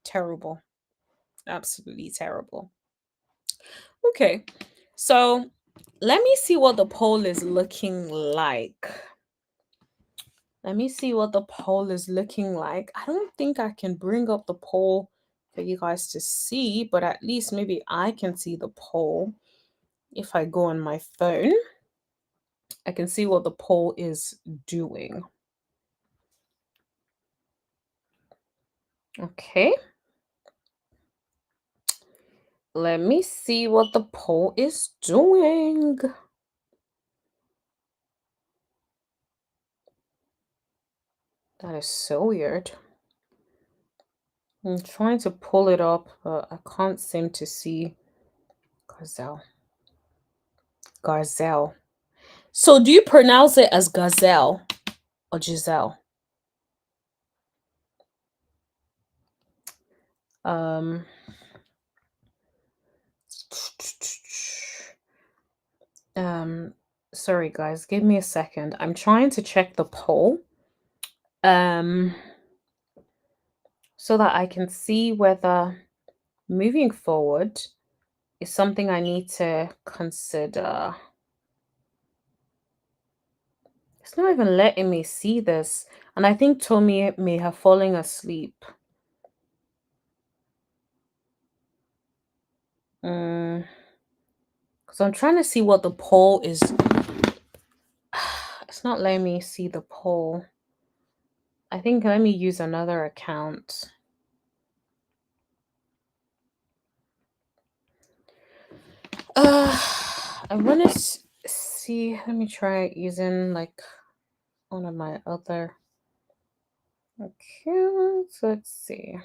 terrible. Absolutely terrible. Okay. So let me see what the poll is looking like. Let me see what the poll is looking like. I don't think I can bring up the poll for you guys to see, but at least maybe I can see the poll. If I go on my phone, I can see what the poll is doing. Okay. Let me see what the poll is doing. That is so weird. I'm trying to pull it up, but I can't seem to see Garcelle. Garcelle. So do you pronounce it as Gazelle or Giselle? Um um sorry guys, give me a second. I'm trying to check the poll. Um so that I can see whether moving forward is something I need to consider. It's not even letting me see this. And I think Tommy may have fallen asleep. Because I'm trying to see what the poll is. It's not letting me see the poll. I think let me use another account. I want to see. Let me try using like one of my other accounts. Let's see.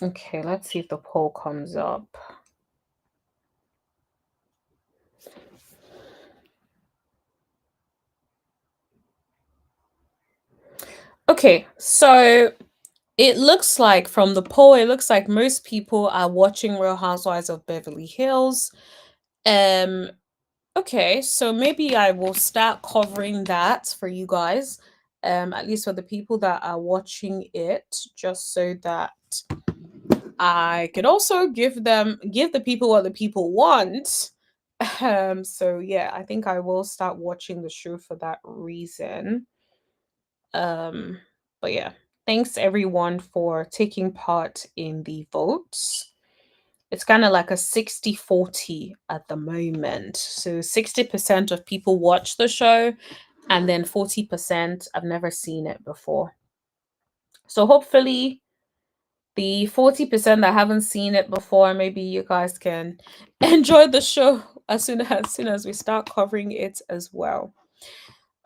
Okay, let's see if the poll comes up. Okay, so it looks like from the poll, it looks like most people are watching Real Housewives of Beverly Hills. Okay, so maybe I will start covering that for you guys. At least for the people that are watching it, just so that I could also give the people what the people want. So yeah, I think I will start watching the show for that reason. But yeah, thanks everyone for taking part in the votes. It's kind of like a 60-40 at the moment. So 60% of people watch the show, and then 40% I've never seen it before. So hopefully the 40% that haven't seen it before, maybe you guys can enjoy the show as soon as we start covering it as well.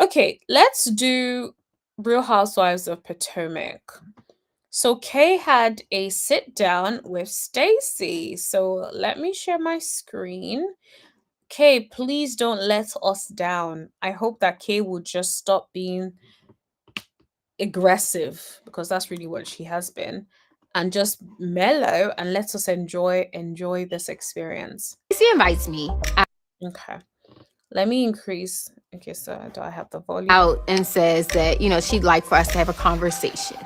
Okay, let's do Real Housewives of Potomac. So Kay had a sit down with Stacy. So let me share my screen. Kay, please don't let us down. I hope that Kay will just stop being aggressive, because that's really what she has been, and just mellow and let us enjoy this experience. She invites me Okay. Let me increase. Okay, so do I have the volume? out and says that, she'd like for us to have a conversation.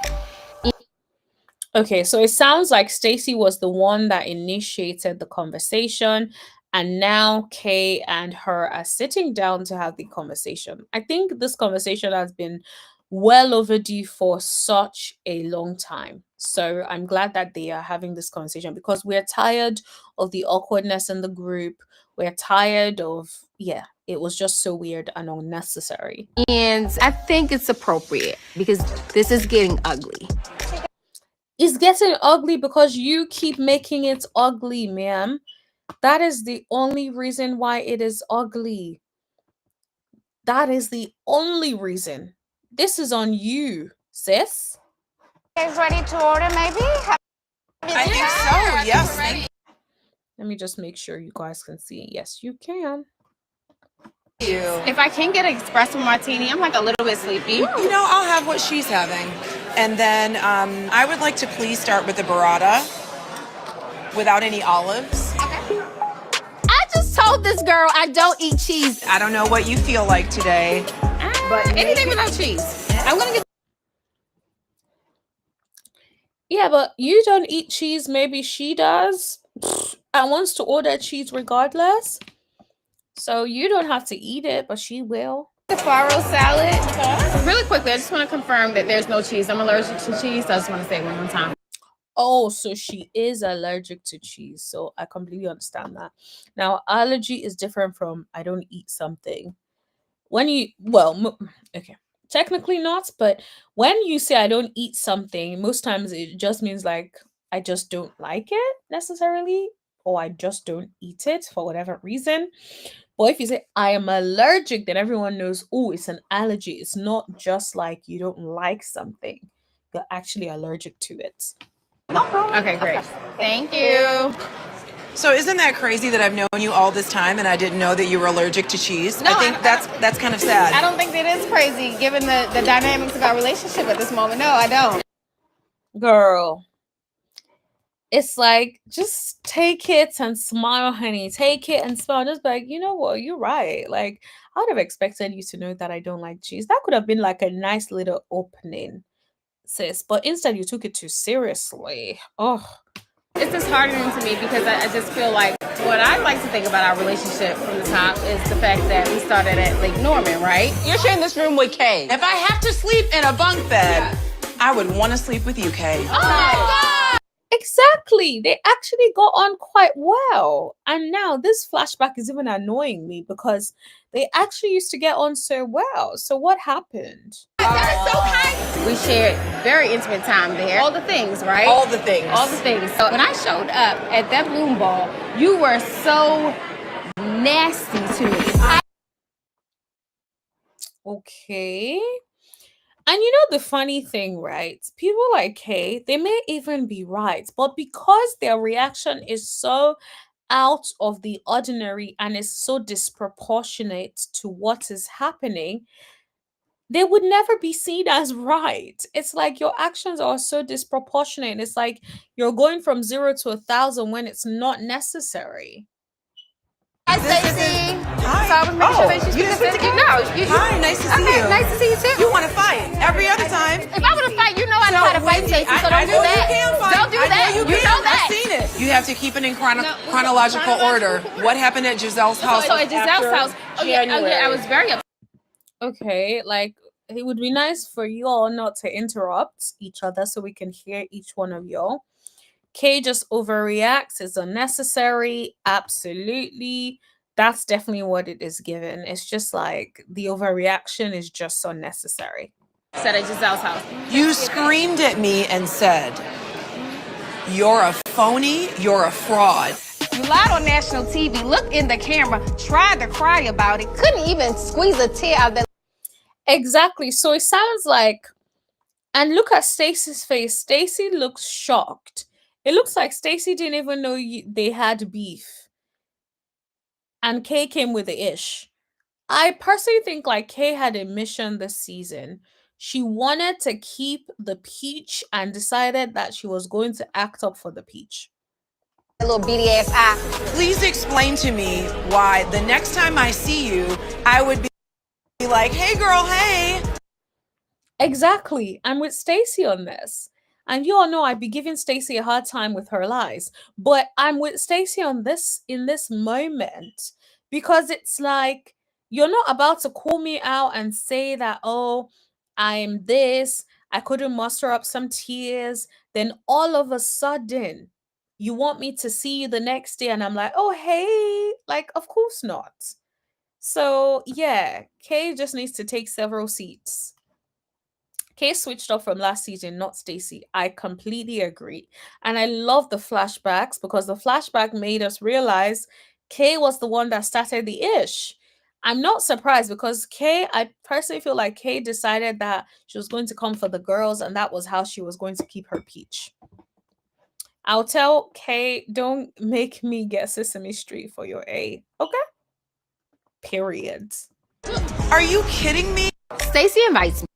Okay, so it sounds like Stacy was the one that initiated the conversation, and now Kay and her are sitting down to have the conversation. I think this conversation has been well overdue for such a long time. So I'm glad that they are having this conversation, because we're tired of the awkwardness in the group. We're tired of, it was just so weird and unnecessary. And I think it's appropriate because this is getting ugly. It's getting ugly because you keep making it ugly, ma'am. That is the only reason why it is ugly. That is the only reason. This is on you, sis. Guys ready to order maybe? I think so, yes. Let me just make sure you guys can see. Yes, you can. If I can get an espresso martini, I'm like a little bit sleepy. I'll have what she's having. And then I would like to please start with the burrata without any olives. Okay. I just told this girl I don't eat cheese. I don't know what you feel like today, but Anything without cheese. I'm gonna get. Yeah, but you don't eat cheese. Maybe she does and wants to order cheese regardless. So you don't have to eat it, but she will. The farro salad. Really quickly, I just want to confirm that there's no cheese. I'm allergic to cheese. So I just want to say it one more time. Oh, so she is allergic to cheese. So I completely understand that. Now, allergy is different from I don't eat something. When you, okay, technically not, but when you say I don't eat something, most times it just means like I just don't like it necessarily, or I just don't eat it for whatever reason. But if you say I am allergic, then everyone knows, oh, it's an allergy. It's not just like you don't like something, you're actually allergic to it. Okay, great. Thank you. So isn't that crazy that I've known you all this time and I didn't know that you were allergic to cheese? No, I think that's kind of sad. I don't think that is crazy given the dynamics of our relationship at this moment. No, I don't. Girl, it's like, just take it and smile, honey. Take it and smile. Just like, you know what, you're right. Like, I would have expected you to know that I don't like cheese. That could have been like a nice little opening, sis. But instead, you took it too seriously. Oh, It's disheartening to me because I just feel like what I like to think about our relationship from the top is the fact that we started at Lake Norman, right? You're sharing this room with Kay. If I have to sleep in a bunk bed, I would want to sleep with you, Kay. Oh my God! exactly. They actually got on quite well. And now this flashback is even annoying me because they actually used to get on so well. So what happened? That is so kind. We shared very intimate time there. All the things, right? All the things. All the things. So when I showed up at that Bloom Ball, you were so nasty to me. Okay. And you know the funny thing, right? People like Kay, they may even be right, but because their reaction is so out of the ordinary and is so disproportionate to what is happening, they would never be seen as right. It's like your actions are so disproportionate. It's like you're going from 0 to 1,000 when it's not necessary. Hi, Stacey. Hi. So I was making sure that you didn't speak to me? Hi, nice to see you. Nice to see you too. You want to fight every other time. If I want to fight, you know I know how to fight, Stacey. So I don't do know that. you can fight. Don't do that. You You know that. I've seen it. You have to keep it in chronological order. What happened at Giselle's house? So at Giselle's after house, I was very upset. Okay, like it would be nice for you all not to interrupt each other so we can hear each one of y'all. Kay just overreacts. It's unnecessary. Absolutely. That's definitely what it is given. It's just like the overreaction is just unnecessary. Said at Giselle's house. You screamed at me and said, "You're a phony, you're a fraud." You lied on national TV, looked in the camera, tried to cry about it, couldn't even squeeze a tear out of that. Exactly. So it sounds like, and look at Stacy's face. Stacy looks shocked. It looks like Stacy didn't even know they had beef. And Kay came with the ish. I personally think like Kay had a mission this season. She wanted to keep the peach and decided that she was going to act up for the peach. Little beady ass eye. Please explain to me why the next time I see you, I would be like, "Hey girl, hey." Exactly. I'm with Stacy on this. And you all know I'd be giving Stacy a hard time with her lies. But I'm with Stacy on this in this moment because it's like you're not about to call me out and say that, oh, I'm this, I couldn't muster up some tears. Then all of a sudden, you want me to see you the next day, and I'm like, oh, hey, like, of course not. So, yeah, Kay just needs to take several seats. Kay switched off from last season, not Stacey. I completely agree. And I love the flashbacks because the flashback made us realize Kay was the one that started the ish. I'm not surprised because Kay, I personally feel like Kay decided that she was going to come for the girls and that was how she was going to keep her peach. I'll tell Kay, don't make me get Sesame Street for your A. Okay? Period. Are you kidding me? Stacey invites me.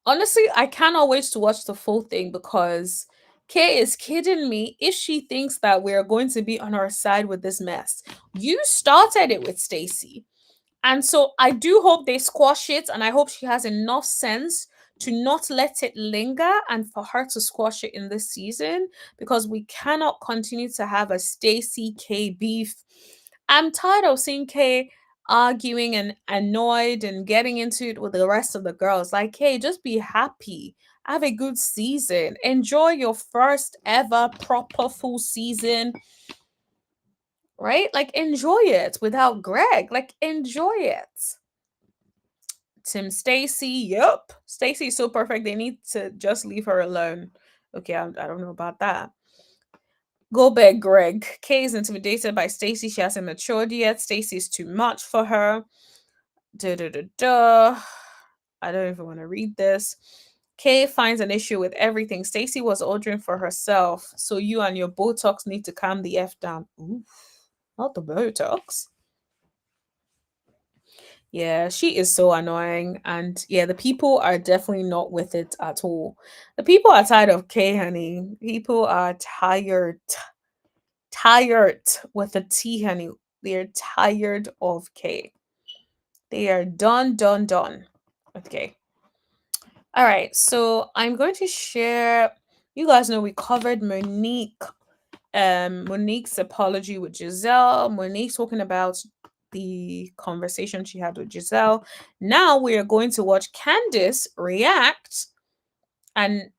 Honestly, I cannot wait to watch the full thing because Kay is kidding me if she thinks that we're going to be on our side with this mess. You started it with Stacy. And so I do hope they squash it, and I hope she has enough sense to not let it linger and for her to squash it in this season because we cannot continue to have a Stacy Kay beef. I'm tired of seeing Kay arguing and annoyed and getting into it with the rest of the girls. Like, hey, just be happy. Have a good season. Enjoy your first ever proper full season. Right? Like, enjoy it without Greg. Like, enjoy it. Tim Stacy, yep. Stacy is so perfect. They need to just leave her alone. Okay, I don't know about that. Go back, Greg. Kay is intimidated by Stacy. She hasn't matured yet. Stacy is too much for her. Da, da, da, da. I don't even want to read this. Kay finds an issue with everything. Stacy was ordering for herself, so you and your Botox need to calm the F down. Ooh, not the Botox. Yeah, she is so annoying. And yeah, the people are definitely not with it at all. The people are tired of Kay, honey. People are tired. Tired with a T, honey. They're tired of Kay. They are done, done, done. Okay. All right. So I'm going to share. You guys know we covered Monique's apology with Giselle. Monique talking about the conversation she had with Giselle. Now we are going to watch Candice react and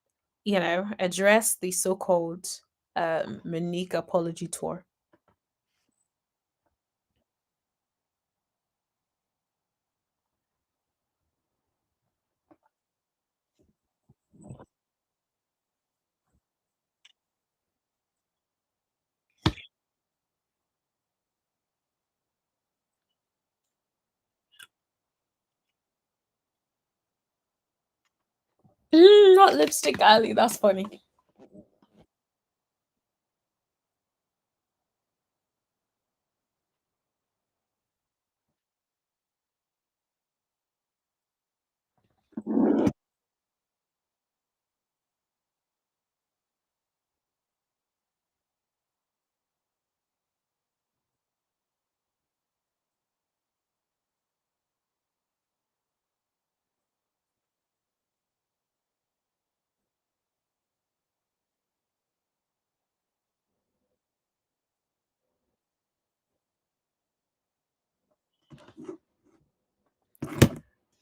address the so-called Monique apology tour. Not Lipstick Alley. That's funny.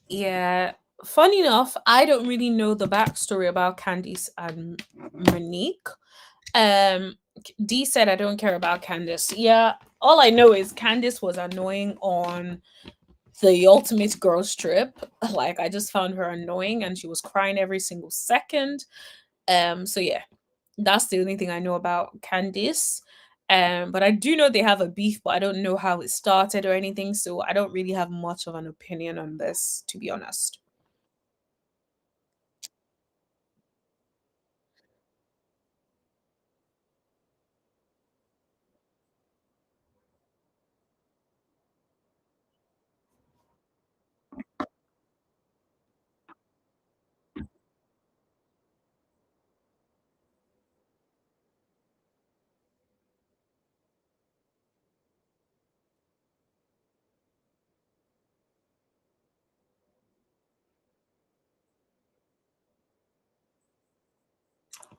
Yeah, funny enough, I don't really know the backstory about Candice and Monique. Um, D said I don't care about Candice. Yeah, all I know is Candice was annoying on the ultimate girls trip. Like I just found her annoying and she was crying every single second. So yeah, that's the only thing I know about Candice. But I do know they have a beef, but I don't know how it started or anything, so I don't really have much of an opinion on this, to be honest.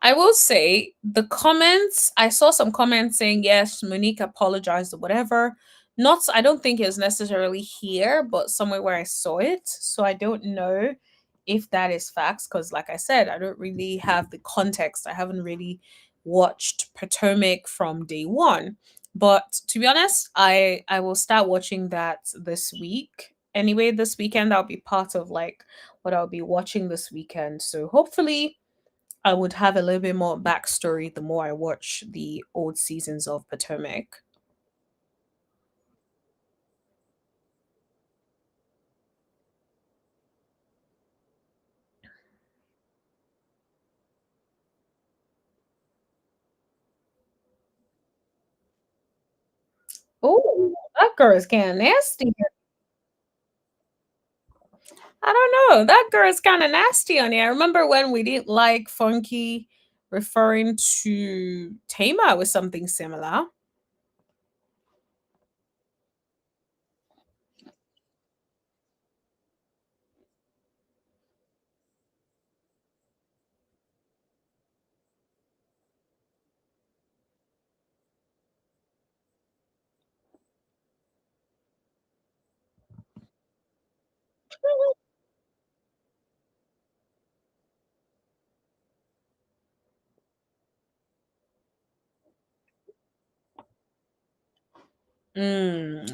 I will say the comments, I saw some comments saying, yes, Monique apologized or whatever. Not, I don't think it's necessarily here, but somewhere where I saw it. So I don't know if that is facts because, like I said, I don't really have the context. I haven't really watched Potomac from day one. But to be honest, I will start watching that this week. Anyway, this weekend I'll be part of like what I'll be watching this weekend. So hopefully I would have a little bit more backstory the more I watch the old seasons of Potomac. Oh, that girl is kind of nasty. I don't know. That girl is kind of nasty on here. I remember when we didn't like Funky referring to Tama with something similar.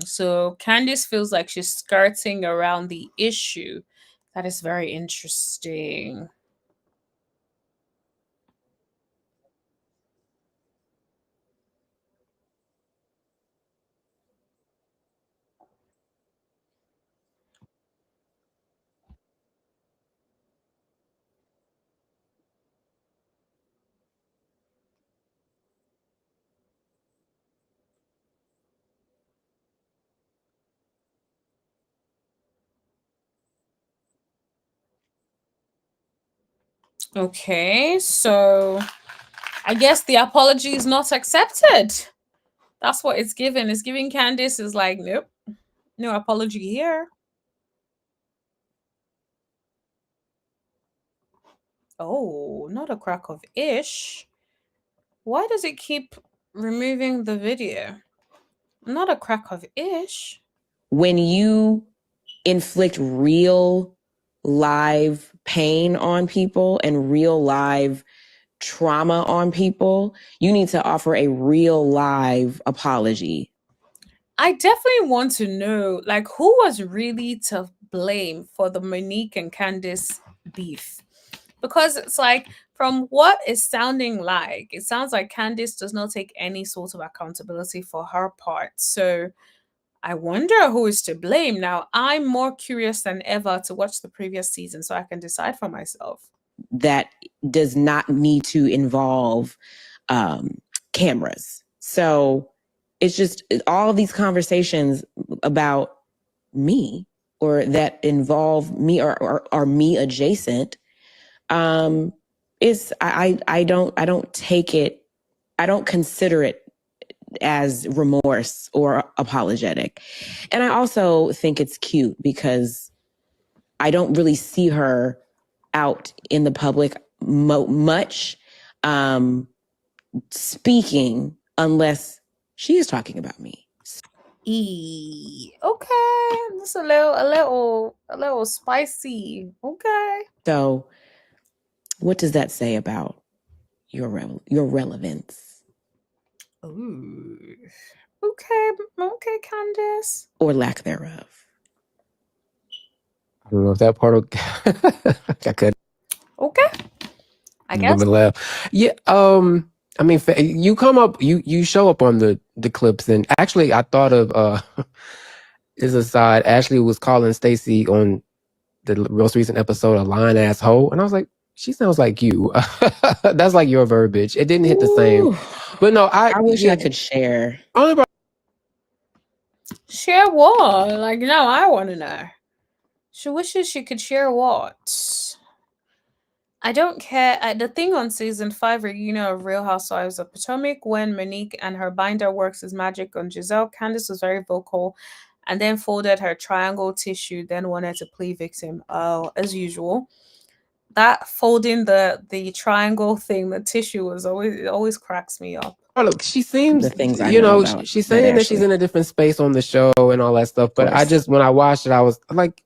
So Candice feels like she's skirting around the issue. That is very interesting. Okay, so I guess the apology is not accepted. That's what it's given. It's giving Candice is like, nope, no apology here. Oh, not a crack of ish. Why does it keep removing the video? Not a crack of ish. When you inflict real live pain on people and real live trauma on people, you need to offer a real live apology. I definitely want to know, like, who was really to blame for the Monique and Candice beef? Because it's like, from what it's sounding like, it sounds like Candice does not take any sort of accountability for her part. So I wonder who is to blame. Now, I'm more curious than ever to watch the previous season so I can decide for myself. That does not need to involve cameras. So it's just all of these conversations about me or that involve me or are me adjacent. Is I don't take it, I don't consider it as remorse or apologetic. And I also think it's cute because I don't really see her out in the public much speaking unless she is talking about me. Okay, that's a little spicy. Okay. So, what does that say about your relevance Ooh. Okay, Candace. or lack thereof? I don't know if that part of I could Okay. I guess. laugh. Yeah. I mean, you come up, you show up on the clips, and actually, I thought of is aside. Ashley was calling Stacey on the most recent episode a lying ass hoe, and I was like, she sounds like you. That's like your verbiage. It didn't hit the same, Ooh, but no, I wish I could share. Only Share what? Like, no, I want to know. She wishes she could share what? I don't care. The thing on season 5 reunion of Real Housewives of Potomac, when Monique and her binder works his magic on Giselle, Candace was very vocal and then folded her triangle tissue, then wanted to play victim. Oh, as usual. That folding the triangle thing, the tissue was always cracks me up. look, she seems, The things I know about she's that saying that she's Ashley. in a different space on the show and all that stuff. But I just, when I watched it, I was like,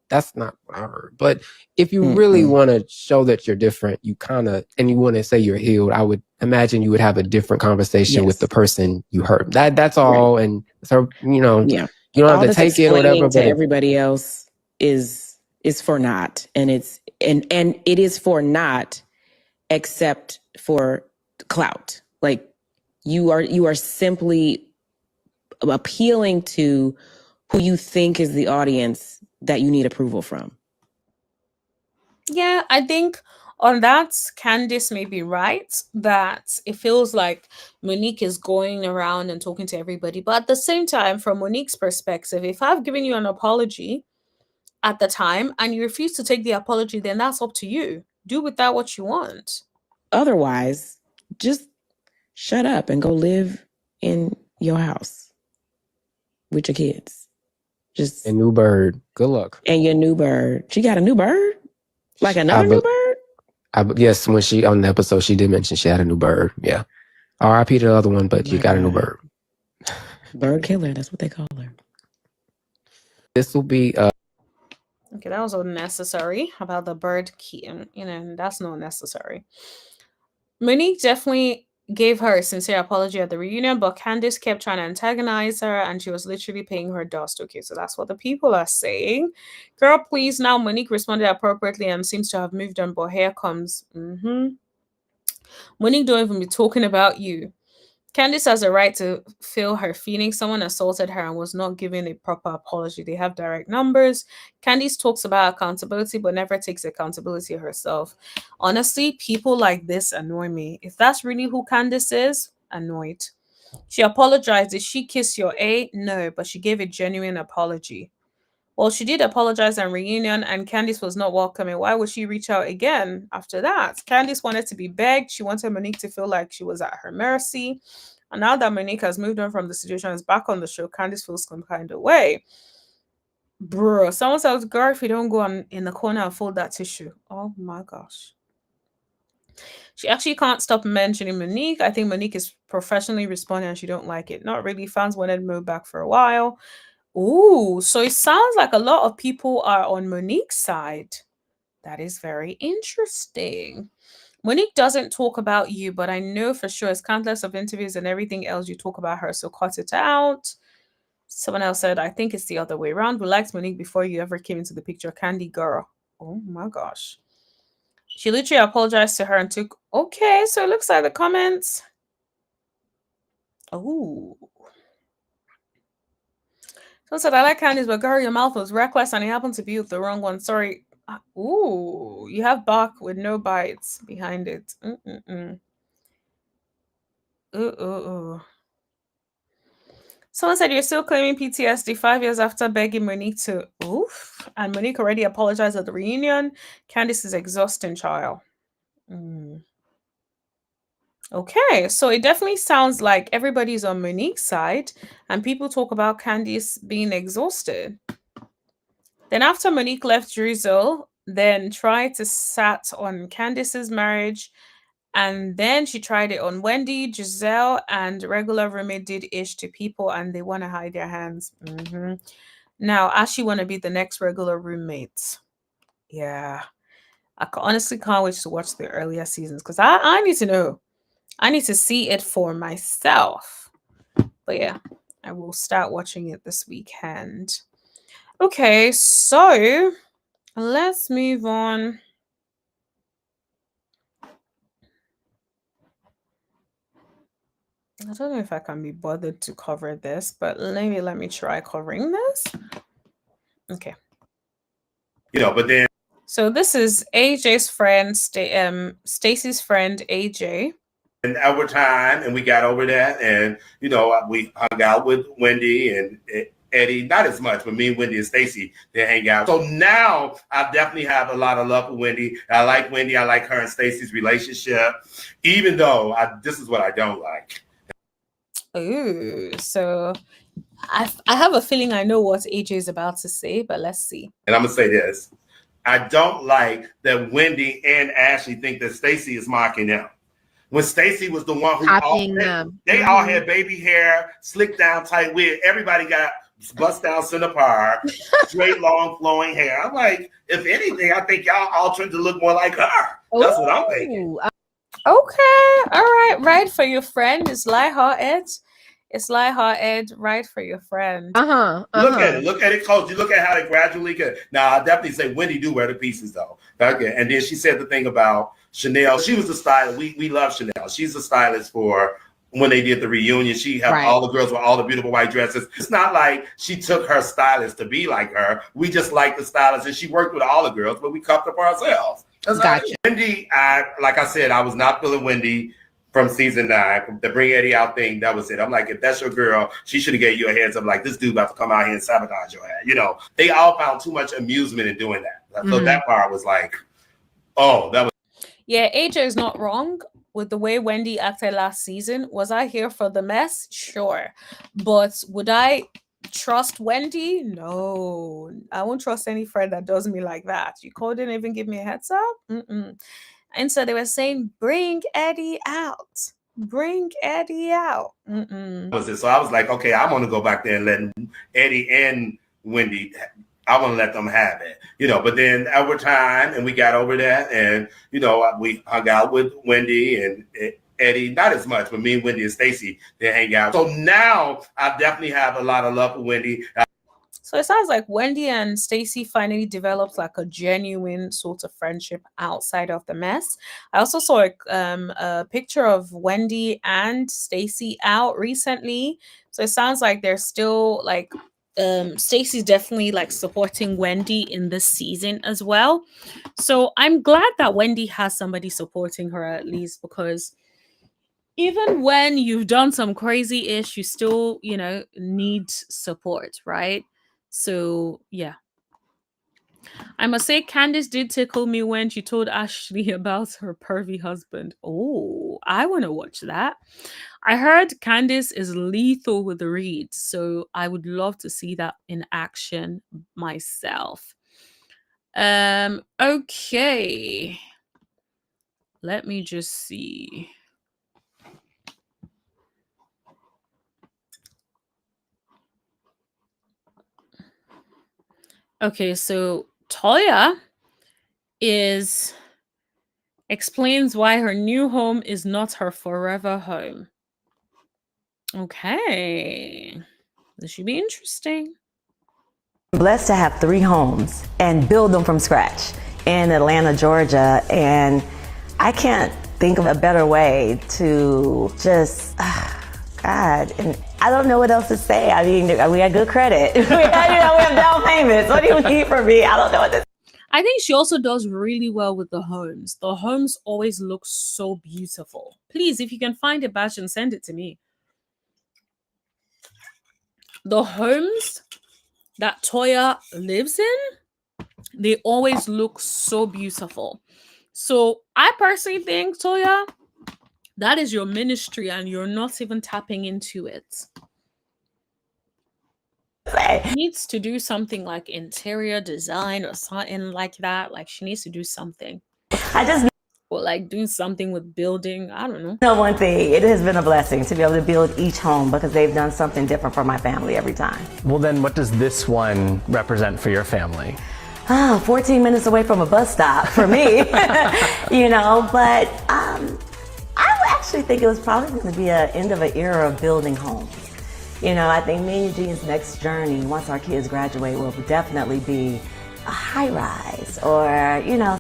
that's not what I heard. But if you really want to show that you're different, you kind of, and you want to say you're healed, I would imagine you would have a different conversation with the person you hurt. That's all. Right. And so, you don't all have to take it or whatever. To everybody else is for naught, and and it is for naught, except for clout. Like you are simply appealing to who you think is the audience that you need approval from. Yeah, I think on that, Candice may be right that it feels like Monique is going around and talking to everybody. But at the same time, from Monique's perspective, if I've given you an apology at the time and you refuse to take the apology, then that's up to you. Do with that what you want. Otherwise, just shut up and go live in your house with your kids. Just a new bird. Good luck. And your new bird. She got a new bird? Like another new bird? Yes, when she on the episode, she did mention she had a new bird. Yeah. R.I.P. to the other one, but you got a new bird. Bird killer, that's what they call her. This will be okay, that was unnecessary about the bird key. That's not necessary. Monique definitely gave her a sincere apology at the reunion, but Candice kept trying to antagonize her and she was literally paying her dust. Okay, so that's what the people are saying. Girl, please. Now Monique responded appropriately and seems to have moved on, but here comes Monique don't even be talking about you. Candice has a right to feel her feelings. Someone assaulted her and was not giving a proper apology. They have direct numbers. Candice talks about accountability, but never takes accountability herself. Honestly, people like this annoy me. If that's really who Candice is, annoyed. She apologized. Did she kiss your A? No, but she gave a genuine apology. Well, she did apologize on reunion and Candice was not welcoming. Why would she reach out again after that? Candice wanted to be begged. She wanted Monique to feel like she was at her mercy. And now that Monique has moved on from the situation and is back on the show, Candice feels some kind of way. Bro, someone says, girl, if you don't go in the corner and fold that tissue. Oh my gosh. She actually can't stop mentioning Monique. I think Monique is professionally responding and she don't like it. Not really. Fans wanted Mo back for a while. Ooh, so it sounds like a lot of people are on Monique's side. That is very interesting. Monique doesn't talk about you, but I know for sure it's countless of interviews and everything else you talk about her, so cut it out. Someone else said, I think it's the other way around. We liked Monique before you ever came into the picture. Candy girl. Oh my gosh. She literally apologized to her and took... Okay, so it looks like the comments... Oh... So said, I like Candice, but girl, your mouth was reckless and it happened to be with the wrong one. Sorry. Ooh, you have bark with no bites behind it. Ooh. Someone said, you're still claiming PTSD 5 years after begging Monique to... Oof. And Monique already apologized at the reunion. Candice is exhausting, child. Okay, so it definitely sounds like everybody's on Monique's side and people talk about Candice being exhausted. Then after Monique left Drizzle, then tried to sat on Candice's marriage And then she tried it on Wendy, Giselle, and regular roommate did ish to people, and they want to hide their hands. Now, Ashley want to be the next regular roommate. Yeah. I honestly can't wait to watch the earlier seasons because I need to know. I need to see it for myself. But yeah, I will start watching it this weekend. Okay, so let's move on. I don't know if I can be bothered to cover this, but let me try covering this. Okay. But then. So this is AJ's friend, Stacy's friend, AJ. And over time, and we got over that, and we hung out with Wendy and Eddie, not as much, but me and Wendy and Stacy, they hang out. So now I definitely have a lot of love for Wendy. I like Wendy. I like her and Stacy's relationship, even though this is what I don't like. Ooh, so I have a feeling I know what AJ is about to say, but let's see. And I'm gonna say this: I don't like that Wendy and Ashley think that Stacy is mocking them. When Stacy was the one who they all had baby hair, slicked down, tight wig. Everybody got bust down center par, straight, long, flowing hair. I'm like, if anything, I think y'all all trying to look more like her. That's what I'm thinking. Okay, all right, right for your friend. It's lighthearted. It's lighthearted, right for your friend. Look at it, Coach. You look at how they gradually get. Now, I definitely say Wendy do wear the pieces though. Okay, and then she said the thing about Chanel. She was the stylist. We love Chanel. She's the stylist for when they did the reunion. She had all the girls with all the beautiful white dresses. It's not like she took her stylist to be like her. We just like the stylist, and she worked with all the girls, but we cuffed up ourselves. Gotcha. Wendy, like I said, I was not feeling Wendy from season 9, the Bring Eddie Out thing. That was it. I'm like, if that's your girl, she should have gave you a heads up. Like, this dude about to come out here and sabotage your head. They all found too much amusement in doing that. So that part was like, oh, that was. Yeah, AJ is not wrong with the way Wendy acted last season. Was I here for the mess? Sure. But would I trust Wendy? No. I won't trust any friend that does me like that. You couldn't even give me a heads up? And so they were saying, bring Eddie out. Bring Eddie out. Was it? So I was like, okay, I want to go back there and let Eddie and Wendy, I want to let them have it. But then over time, and we got over that, and, we hung out with Wendy and Eddie, not as much, but me and Wendy and Stacy, they hang out. So now I definitely have a lot of love for Wendy. So it sounds like Wendy and Stacy finally developed like a genuine sort of friendship outside of the mess. I also saw a picture of Wendy and Stacy out recently. So it sounds like they're still like Stacy's definitely like supporting Wendy in this season as well. So I'm glad that Wendy has somebody supporting her at least, because even when you've done some crazy ish, you still, need support, right? So yeah. I must say Candice did tickle me when she told Ashley about her pervy husband. Oh, I want to watch that. I heard Candice is lethal with the reads, so I would love to see that in action myself. Okay. Let me just see. Okay, so Toya explains why her new home is not her forever home. Okay. This should be interesting. I'm blessed to have 3 homes and build them from scratch in Atlanta, Georgia. And I can't think of a better way to just, God, and I don't know what else to say. I mean, we had good credit. we have down payments. What do you need from me? I don't know what to say. I think she also does really well with the homes. The homes always look so beautiful. Please, if you can find a batch and send it to me. The homes that Toya lives in, they always look so beautiful. So I personally think, Toya, that is your ministry and you're not even tapping into it. She needs to do something like interior design or something like that. Like she needs to do something. or like doing something with building. I don't know. know one thing, it has been a blessing to be able to build each home because they've done something different for my family every time. Well, then what does this one represent for your family? 14 minutes away from a bus stop for me, you know, but I would actually think it was probably going to be an end of an era of building homes. You know, I think me and Eugene's next journey, once our kids graduate, will definitely be a high rise or, you know.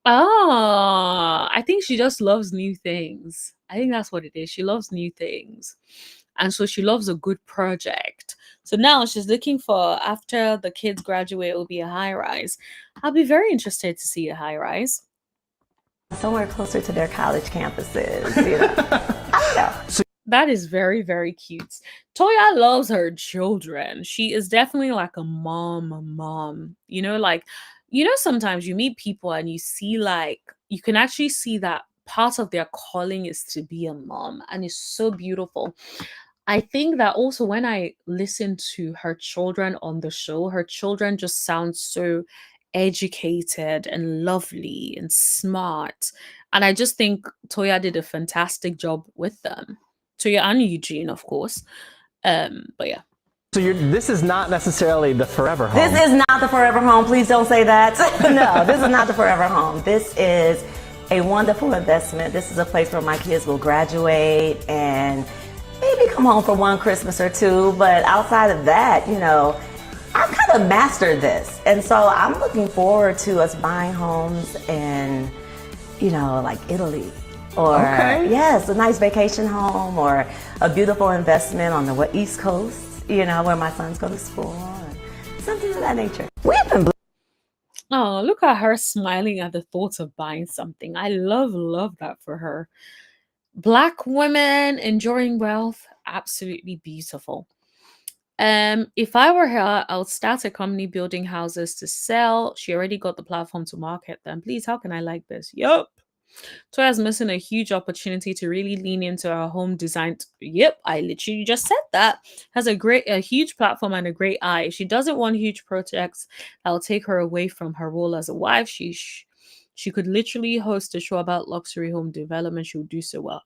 I think she just loves new things. I think that's what it is. She loves new things. And so she loves a good project. So now she's looking for, after the kids graduate, it will be a high rise. I'll be very interested to see a high rise. Somewhere closer to their college campuses, you know. I don't know. That is very, very cute. Toya loves her children. She is definitely like a mom. You know, like, you know, sometimes you meet people and you see like, you can actually see that part of their calling is to be a mom. And it's so beautiful. I think that also when I listen to her children on the show, her children just sound so educated and lovely and smart. And I just think Toya did a fantastic job with them. Toya and Eugene, of course. But yeah. So this is not necessarily the forever home. This is not the forever home. Please don't say that. No, this is not the forever home. This is a wonderful investment. This is a place where my kids will graduate and maybe come home for one Christmas or two. But outside of that, you know, I've kind of mastered this. And so I'm looking forward to us buying homes in, you know, like Italy. Or, yes, a nice vacation home or a beautiful investment on the East Coast, you know, where my sons go to school, or something of that nature. We've been Oh, look at her smiling at the thoughts of buying something. I love that for her. Black women enjoying wealth, absolutely beautiful. If I were her, I would start a company building houses to sell. She already got the platform to market them. Please, how can I like this? Yup. Toya's missing a huge opportunity to really lean into her home design. Yep, I literally just said that. Has a huge platform and a great eye. If she doesn't want huge projects that will take her away from her role as a wife, she could literally host a show about luxury home development. She would do so well.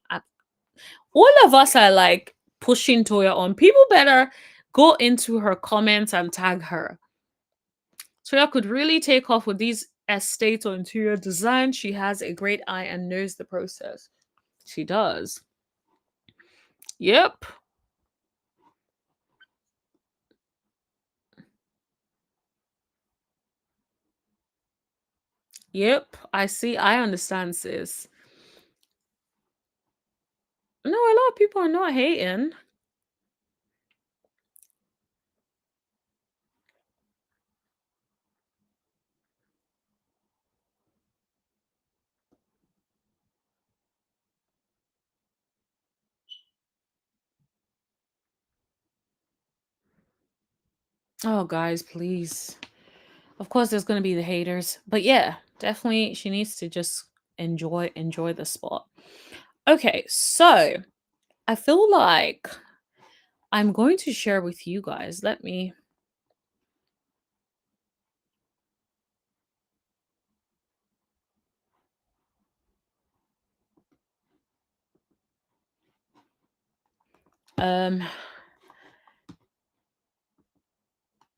All of us are like pushing Toya on. People better go into her comments and tag her. Toya could really take off with these estate or interior design. She has a great eye and knows the process. She does. Yep. Yep. I understand, sis. No, a lot of people are not hating. Oh, guys, please. Of course, there's going to be the haters. But yeah, definitely she needs to just enjoy the spot. Okay, so I feel like I'm going to share with you guys. Let me...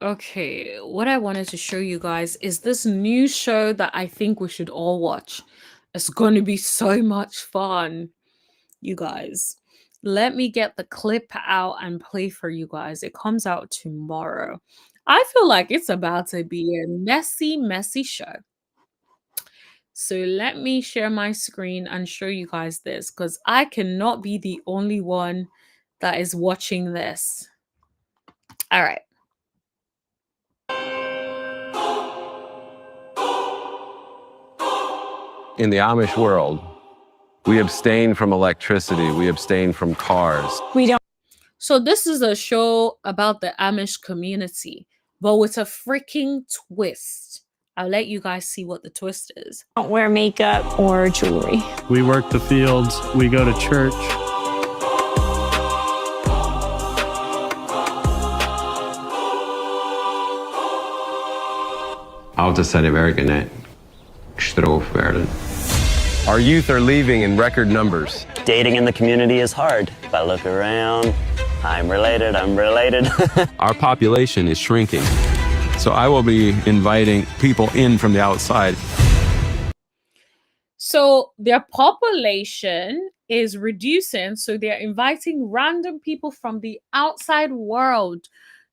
Okay, what I wanted to show you guys is this new show that I think we should all watch. It's going to be so much fun, you guys. Let me get the clip out and play for you guys. It comes out tomorrow. I feel like it's about to be a messy show. So let me share my screen and show you guys this, because I cannot be the only one that is watching this. All right. In the Amish world, we abstain from electricity, we abstain from cars. We don't. So this is a show about the Amish community, but with a freaking twist. I'll let you guys see what the twist is. Don't wear makeup or jewelry. We work the fields, we go to church. Altijd zijn de werken, nee. Gestroof werden. Our youth are leaving in record numbers. Dating in the community is hard. If I look around, I'm related. Our population is shrinking. So I will be inviting people in from the outside. So their population is reducing. So they're inviting random people from the outside world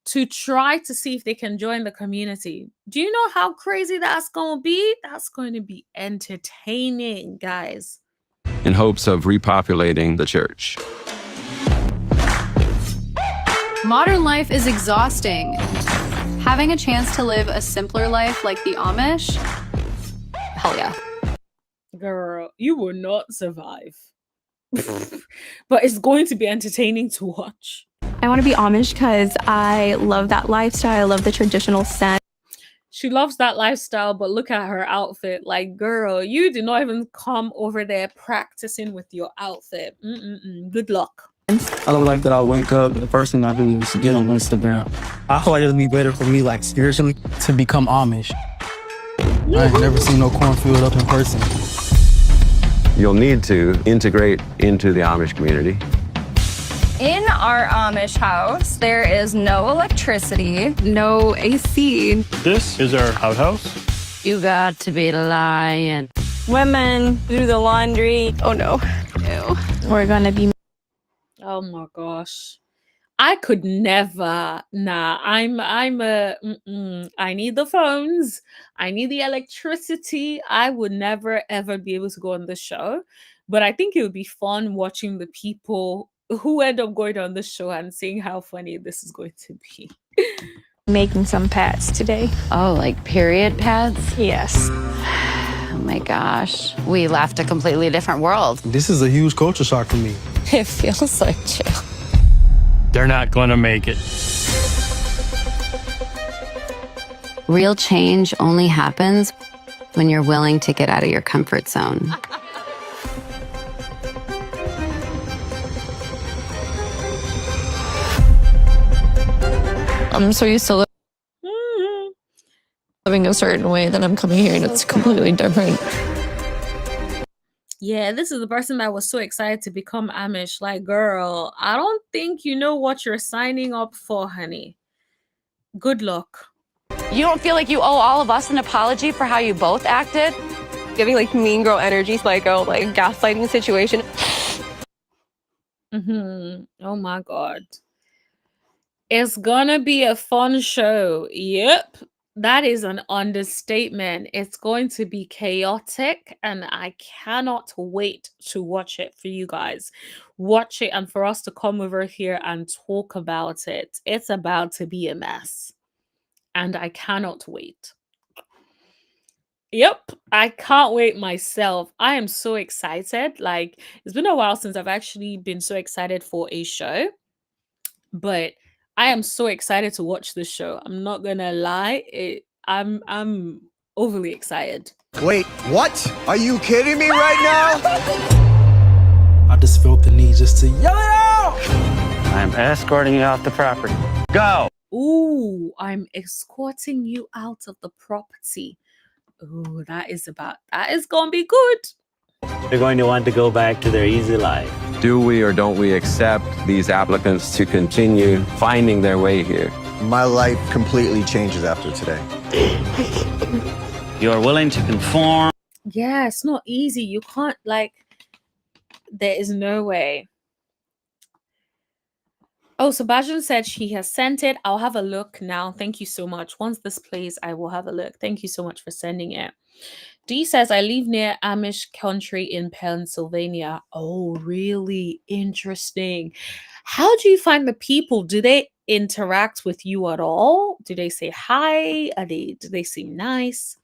to try to see if they can join the community. Do you know how crazy that's going to be? That's going to be entertaining, guys. In hopes of repopulating the church. Modern life is exhausting. Having a chance to live a simpler life like the Amish, hell yeah. Girl, you will not survive. But it's going to be entertaining to watch. I want to be Amish because I love that lifestyle. I love the traditional sense. She loves that lifestyle, but look at her outfit. Like, girl, you did not even come over there practicing with your outfit. Good luck. I don't like that I wake up, the first thing I do is get on Instagram. I feel like it'll be better for me, like spiritually, to become Amish. I ain't never seen no cornfield up in person. You'll need to integrate into the Amish community. In our Amish house, there is no electricity, no AC. This is our outhouse. You got to be lying. Women do the laundry. Oh no. Ew. We're gonna be. Oh my gosh. I could never. Nah, I need the phones. I need the electricity. I would never ever be able to go on the show. But I think it would be fun watching the people who end up going on the show and seeing how funny this is going to be. Making some pads today. Oh, like period pads? Yes. Oh my gosh. We left a completely different world. This is a huge culture shock for me. It feels like chill. They're not going to make it. Real change only happens when you're willing to get out of your comfort zone. I'm so used to living a certain way that I'm coming here and it's completely different. Yeah, this is the person that was so excited to become Amish. Like, girl, I don't think you know what you're signing up for, honey. Good luck. You don't feel like you owe all of us an apology for how you both acted? Giving like mean girl energy, psycho, like gaslighting situation. Oh my God. It's gonna be a fun show. Yep. That is an understatement. It's going to be chaotic, and I cannot wait to watch it for you guys. Watch it and for us to come over here and talk about it. It's about to be a mess, and I cannot wait. Yep, I can't wait myself. I am so excited. Like, it's been a while since I've actually been so excited for a show, but I am so excited to watch this show. I'm not gonna lie. I'm overly excited. Wait, what? Are you kidding me right I just felt the need just to yell it out! I'm escorting you off the property. Go! Ooh, I'm escorting you out of the property. Ooh, that is gonna be good. They're going to want to go back to their easy life. Do we or don't we accept these applicants to continue finding their way here? out? My life completely changes after today. You are willing to conform. Yeah, it's not easy. You can't, like, there is no way. Oh, Sebastian said she has sent it. I'll have a look now. Thank you so much. Once this plays, I will have a look. Thank you so much for sending it. D says, I live near Amish country in Pennsylvania. Oh, really? Interesting. How do you find the people? Do they interact with you at all? Do they say hi? Do they seem nice?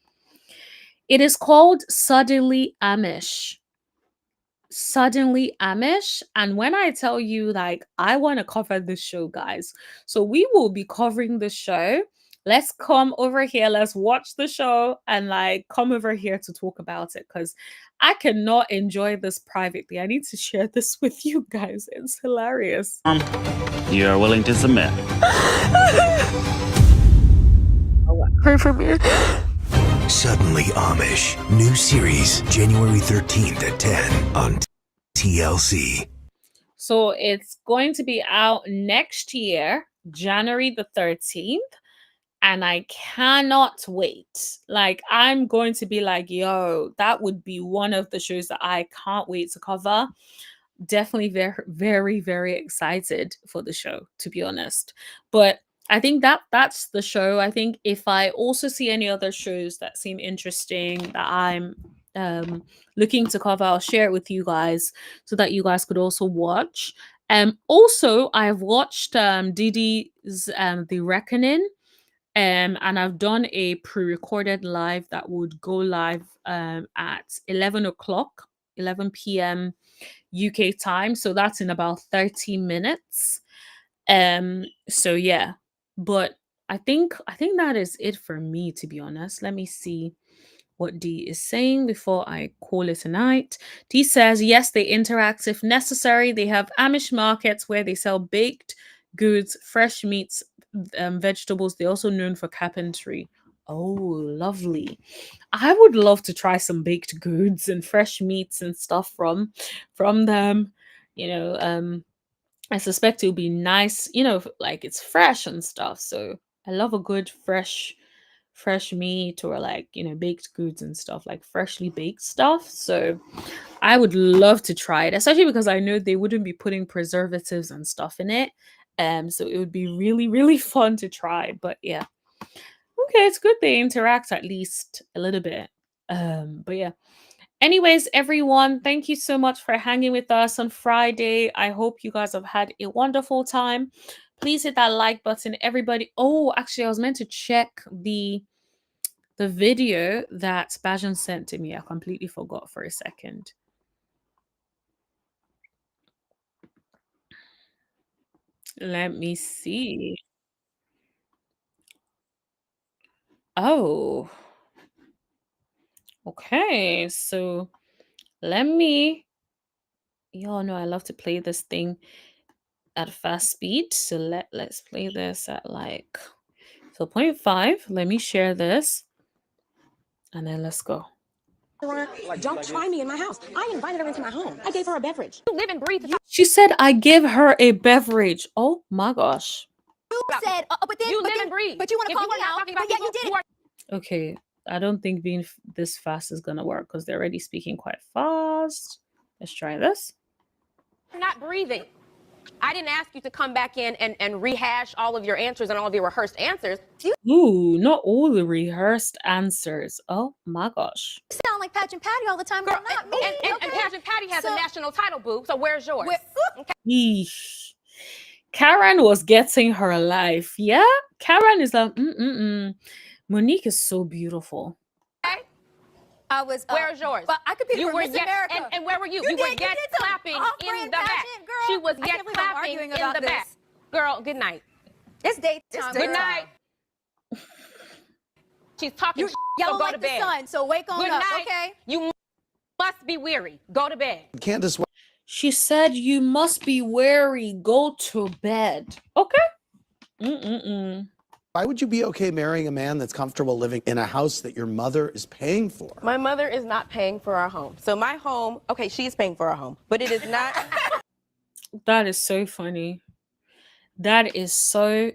It is called Suddenly Amish. Suddenly Amish. And when I tell you, like, I want to cover this show, guys. So we will be covering the show. Let's come over here. Let's watch the show and like come over here to talk about it, because I cannot enjoy this privately. I need to share this with you guys. It's hilarious. You are willing to submit. Pray for me. Suddenly Amish. New series, January 13th at 10 on TLC. So it's going to be out next year, January the 13th. And I cannot wait. Like, I'm going to be like, yo, that would be one of the shows that I can't wait to cover. Definitely very, very, very excited for the show, to be honest. But I think that's the show. I think if I also see any other shows that seem interesting that I'm looking to cover, I'll share it with you guys so that you guys could also watch. Also, I've watched Didi's The Reckoning. And I've done a pre-recorded live that would go live at 11 o'clock, 11 p.m. UK time. So that's in about 30 minutes. So yeah, but I think that is it for me, to be honest. Let me see what D is saying before I call it a night. D says, yes, they interact if necessary. They have Amish markets where they sell baked goods, fresh meats, vegetables. They're also known for carpentry. Oh, lovely. I would love to try some baked goods and fresh meats and stuff from them. I suspect it'll be nice, like it's fresh and stuff. So I love a good fresh meat, or like, baked goods and stuff, like freshly baked stuff. So I would love to try it, especially because I know they wouldn't be putting preservatives and stuff in it. So it would be really, really fun to try. But yeah. Okay, it's good they interact at least a little bit. But yeah. Anyways, everyone, thank you so much for hanging with us on Friday. I hope you guys have had a wonderful time. Please hit that like button, everybody. Oh, actually, I was meant to check the video that Bajan sent to me. I completely forgot for a second. Let me see. Oh. Okay, so let me... Y'all know I love to play this thing at fast speed. So let's play this at like 0.5. Let me share this. And then let's go. Don't try me in my house. I invited her into my home. I gave her a beverage. You live and breathe. She said I give her a beverage. Oh my gosh. You said, but then you live and breathe. But you want to call me out, but yet you did it. Okay, I don't think being this fast is gonna work because they're already speaking quite fast. Let's try this. You're not breathing. I didn't ask you to come back in and rehash all of your answers and all of your rehearsed answers. Ooh, not all the rehearsed answers. Oh my gosh. You sound like Pageant Patty all the time, girl, not me. And Pageant Patty has a national title, boo. So where's yours? Yeesh. Karen was getting her life. Yeah, Karen is like, Monique is so beautiful. Okay. I was. Where's yours? But I could be for Miss America. And where were you? You were yet clapping in the back. Girl. She was yet clapping in the back. Girl, good night. It's daytime. Good night. She's talking. You're yelling like the sun. So wake on up. Okay. You must be weary. Go to bed. Candace. She said you must be wary. Go to bed. Okay. Why would you be okay marrying a man that's comfortable living in a house that your mother is paying for? My mother is not paying for our home. So my home, okay, she's paying for our home, but it is not. That is so funny. That is so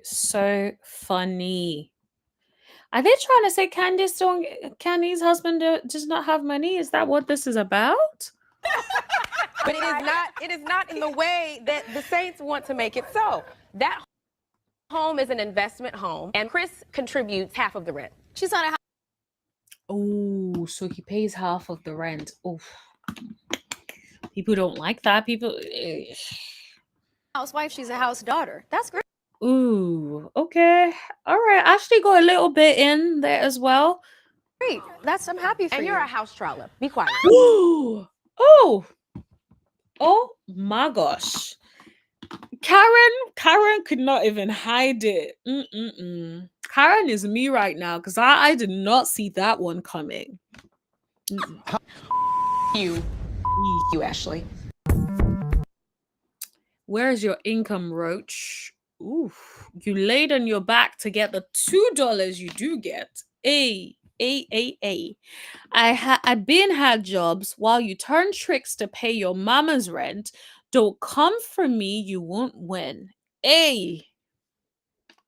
funny. Are they trying to say Candy's husband does not have money? Is that what this is about? But it is not in the way that the Saints want to make it so. That home is an investment home, and Chris contributes half of the rent. She's not a house. Oh, so he pays half of the rent. Oh, people don't like that. People. Housewife, she's a house daughter. That's great. Ooh, okay. All right. Ashley got a little bit in there as well. Great. I'm happy for you. And you're a house trawler. Be quiet. Oh my gosh. Karen could not even hide it. Karen is me right now because I did not see that one coming. You, Ashley. Where's your income, Roach? Ooh, you laid on your back to get the $2 you do get. Hey, I been had jobs while you turn tricks to pay your mama's rent. Don't come for me, you won't win. Hey.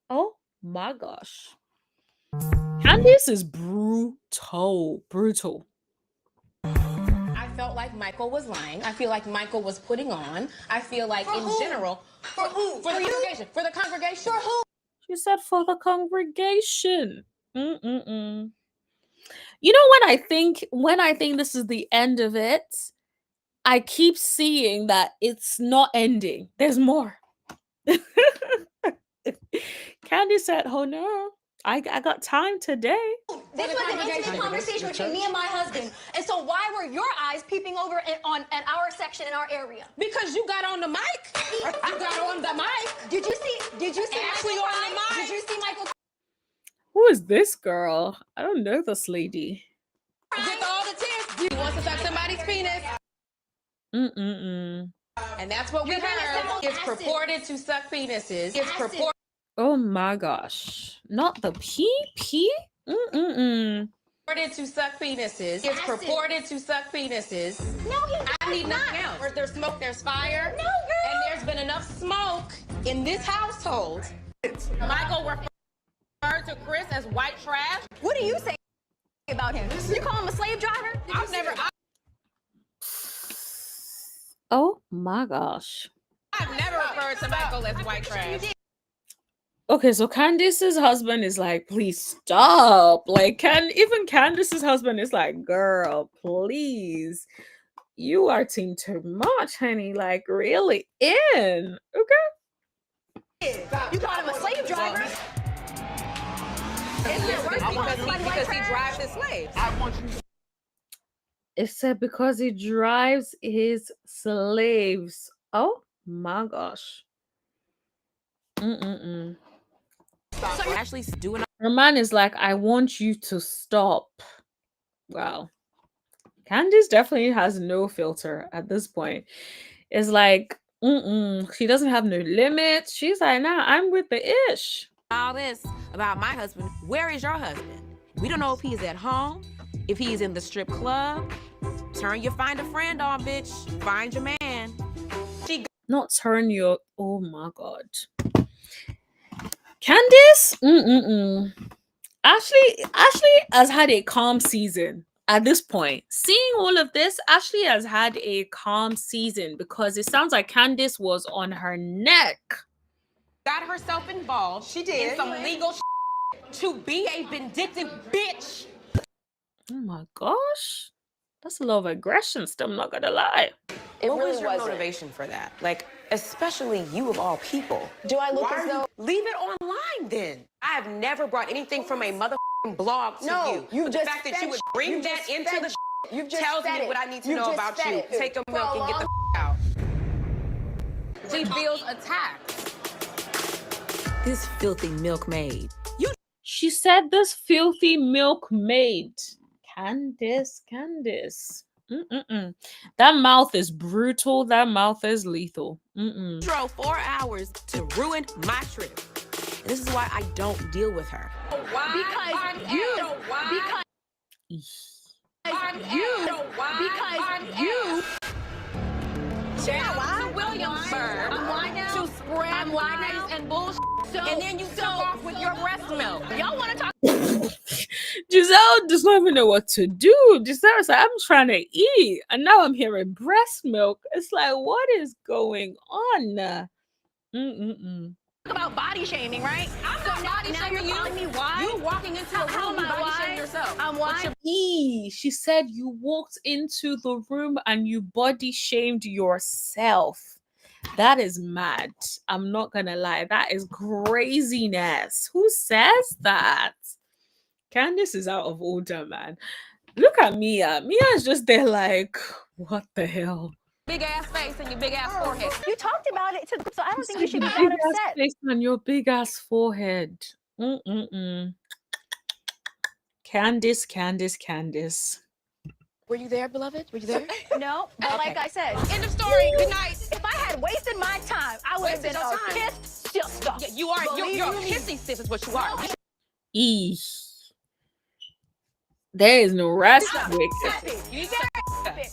Oh my gosh. Candice is brutal. I felt like Michael was lying. I feel like Michael was putting on. I feel like general. For who? For the congregation. For the congregation. For who? She said for the congregation. Mm-mm-mm. You know when I think this is the end of it, I keep seeing that it's not ending. There's more. Candy said, "Oh no, I got time today." This was an intimate conversation between me and my husband. And so why were your eyes peeping over at our section in our area? Because you got on the mic. You got on the mic. Did you see Ashley Michael on the cry? mic. Did you see Michael? Who is this girl? I don't know this lady. With all the tears, he wants to suck somebody's penis. Mm-mm-mm. And that's what we heard. It's purported to suck penises. It's purported. Oh my gosh. Not the PP? Mm-mm-mm. Purported to suck penises. It's purported to suck penises. No, I need nothing else. Where there's smoke, there's fire. No, girl. And there's been enough smoke in this household. Michael referred to Chris as white trash. What do you say about him? You call him a slave driver? I've never. Oh my gosh. I've never referred to Michael as white trash. Okay, so Candice's husband is like, please stop. Like, even Candice's husband is like, girl, please. You are team too much, honey. Like, really in. Okay. You call him a slave driver? Isn't it worse because he drives his slaves? I want you. It said because he drives his slaves. Oh my gosh. Mm-mm-mm. So you're actually doing. Her man is like, I want you to stop. Wow. Candice definitely has no filter at this point. It's like, she doesn't have no limits. She's like, nah, I'm with the ish. All this about my husband. Where is your husband? We don't know if he's at home, if he's in the strip club. Turn your find a friend on, bitch. Find your man. Not turn your. Oh my god. Candice? Ashley has had a calm season at this point. Seeing all of this, Ashley has had a calm season because it sounds like Candice was on her neck. Got herself involved. She did. In some legal to be a vindictive bitch. Oh my gosh. That's a lot of aggression still, I'm not gonna lie. What was your motivation for that? Like, especially you of all people. Do I look as though... Leave it online then. I have never brought anything from a motherfucking blog to you. But the fact that you would bring that into the tells me what I need to know about you. Take a milk and get the out. She feels attacked. This filthy milkmaid. She said this filthy milkmaid. Candice. That mouth is brutal. That mouth is lethal. Drove 4 hours to ruin my trip. And this is why I don't deal with her. Because you. To Williamsburg to spread lies and bullshit, and then you took off with your breast milk. Y'all want to talk? Giselle does not even know what to do. Giselle's like, I'm trying to eat, and now I'm hearing breast milk. It's like, what is going on? About body shaming, right? I'm not body shaming you. Calling me why? You walking into the room, you body shaming yourself. I'm why? She said you walked into the room and you body shamed yourself. That is mad. I'm not gonna lie. That is craziness. Who says that? Candice is out of order, man. Look at Mia. Mia's just there like, what the hell? Big ass face and your big ass forehead. You talked about it, so I don't think you should be that Big upset. ass face on your big ass forehead. Candice. Were you there, beloved? Were you there? No, but like I said, end of story. Good night. If I had wasted my time, I would have been a pissed sister. Yeah, you are. You're a pissy sis is what you are. There is no rest wicked.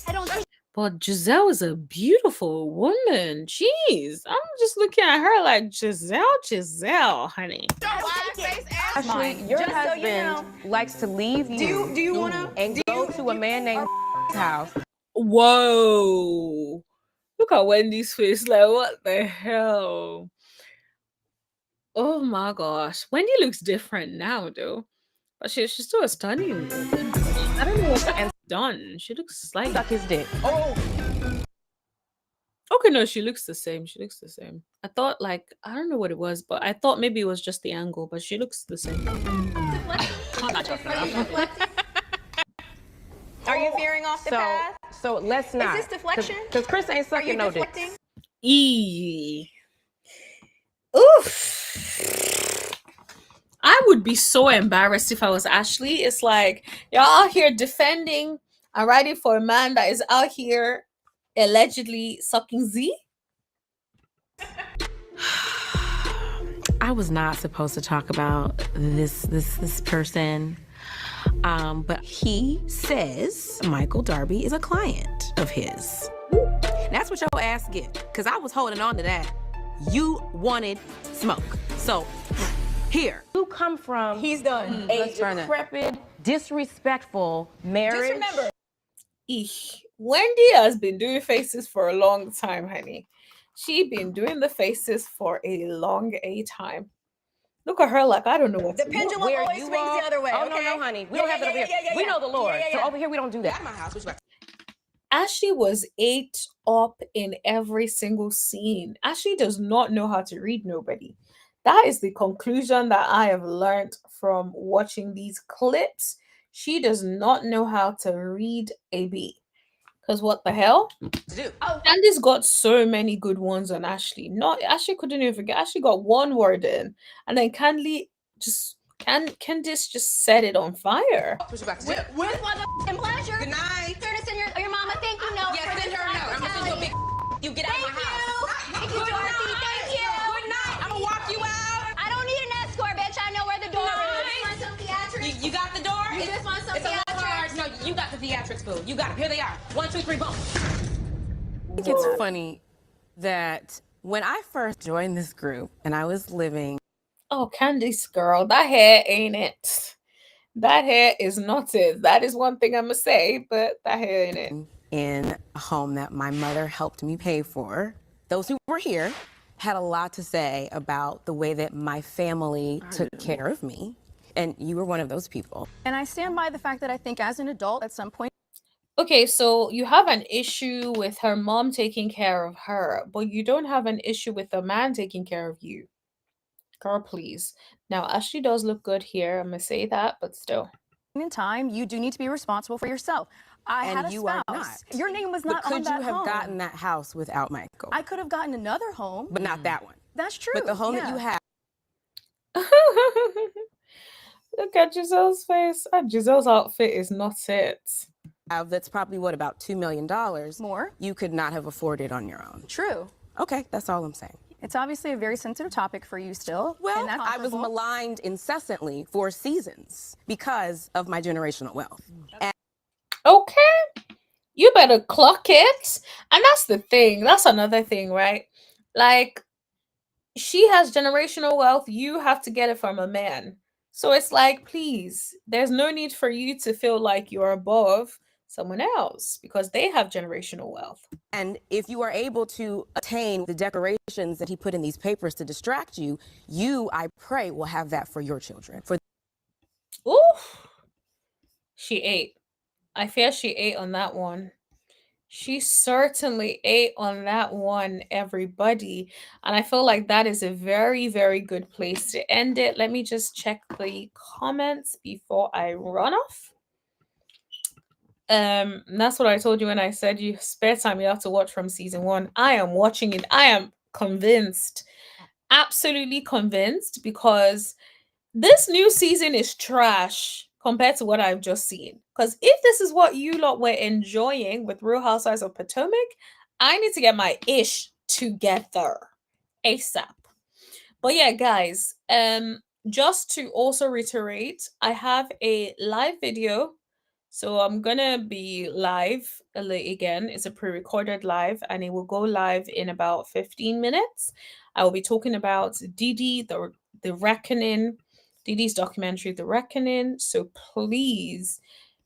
I don't think But Giselle is a beautiful woman. Jeez. I'm just looking at her like Giselle, honey. Ashley, your husband likes to leave you. Do you wanna and go to a man named house? Whoa. Look at Wendy's face. Like, what the hell? Oh my gosh. Wendy looks different now, though. But she's still a stunning woman. I don't know what's done. She looks like Suck his dick. Oh, okay, no, she looks the same. She looks the same. I thought like I don't know what it was, but I thought maybe it was just the angle, but she looks the same. Are you veering off the path? So let's not. Is this deflection? Because Chris ain't sucking no dick. Eee. Oof. I would be so embarrassed if I was Ashley. It's like you're out here defending and writing for a man that is out here allegedly sucking Z. I was not supposed to talk about this person, but he says Michael Darby is a client of his. That's what your ass get, because I was holding on to that. You wanted smoke. So, here. You come from He's done. a decrepit, disrespectful marriage. Just remember. Eesh. Wendy has been doing faces for a long time, honey. She been doing the faces for a long time. Look at her like I don't know what The to do. pendulum Where always you swings are- the other way. Oh, okay? no, honey. We don't have it over here. We know the Lord. So over here, we don't do that. At my house, Ashley was ate up in every single scene. Ashley does not know how to read nobody. That is the conclusion that I have learned from watching these clips. She does not know how to read a B. Because what the hell? Candice got so many good ones on Ashley. Not Ashley couldn't even forget. Ashley got one word in. And then Candice just set it on fire. With motherfucking pleasure. Good night. Sure to send your mama thank you note. Yeah, send her a note. I'm gonna send you a big you get out of my house. Thank you, Dorothy. Thank you. Good night. I'm gonna walk you out. I don't need an escort, bitch. I know where the door is. You want some theatrics? You got the door? You just want some It's a little hard. theatrics? No, you got the theatrics, boo. You got them. Here they are. 1, 2, 3, boom. I think it's funny that when I first joined this group and I was living. Oh, Candice girl, that hair ain't it. That hair is not it. That is one thing I'm gonna say, but that hair ain't it. In a home that my mother helped me pay for. Those who were here had a lot to say about the way that my family took care of me. And you were one of those people. And I stand by the fact that I think as an adult at some point. Okay, so you have an issue with her mom taking care of her, but you don't have an issue with the man taking care of you. Girl, please. Now, Ashley does look good here. I'm gonna say that, but still. In time, you do need to be responsible for yourself. I And had a you spouse. are not. Your name was But not on could that you have home. gotten that house without Michael? I could have gotten another home. But not that one. That's true. But the home that you yeah. have. Look at Giselle's face. Giselle's outfit is not it. That's probably what, about $2 million more you could not have afforded on your own. True. Okay, that's all I'm saying. It's obviously a very sensitive topic for you still. Well, I was maligned incessantly for seasons because of my generational wealth. And Okay. You better clock it. And that's the thing. That's another thing, right? Like, she has generational wealth. You have to get it from a man. So it's like, please, there's no need for you to feel like you're above someone else because they have generational wealth. And if you are able to attain the decorations that he put in these papers to distract you, you, I pray, will have that for your children. Ooh, she ate. I fear she ate on that one. She certainly ate on that one, everybody. And I feel like that is a very, very good place to end it. Let me just check the comments before I run off. That's what I told you when I said you spare time you have to watch from season 1. I am watching it. I am convinced, absolutely convinced, because this new season is trash compared to what I've just seen. Because if this is what you lot were enjoying with Real Housewives of Potomac, I need to get my ish together ASAP. But yeah, guys, just to also reiterate, I have a live video So I'm gonna be live again. It's a pre-recorded live, and it will go live in about 15 minutes. I will be talking about Didi, the Reckoning, Didi's documentary, The Reckoning. So please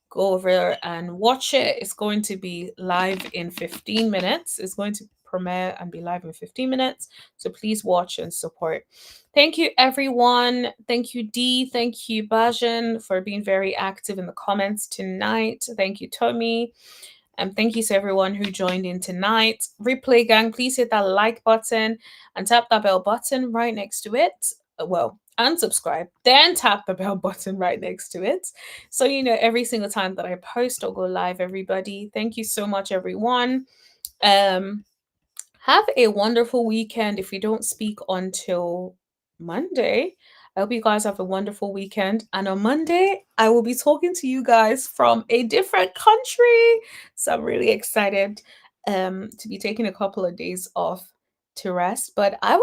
go over and watch it. It's going to be live in 15 minutes. It's going to premiere and be live in 15 minutes. So please watch and support. Thank you, everyone. Thank you, Dee. Thank you, Bajan, for being very active in the comments tonight. Thank you, Tommy. And thank you to everyone who joined in tonight. Replay gang, please hit that like button and tap that bell button right next to it. Well, and subscribe, then tap the bell button right next to it. So you know every single time that I post or go live, everybody. Thank you so much, everyone. Have a wonderful weekend if we don't speak until Monday. I hope you guys have a wonderful weekend. And on Monday, I will be talking to you guys from a different country. So I'm really excited to be taking a couple of days off to rest. But I'm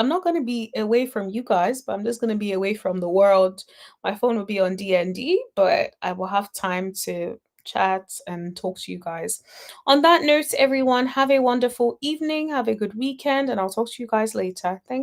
not going to be away from you guys, but I'm just going to be away from the world. My phone will be on DND, but I will have time to chat and talk to you guys. On that note, everyone, have a wonderful evening, have a good weekend, and I'll talk to you guys later. Thank you.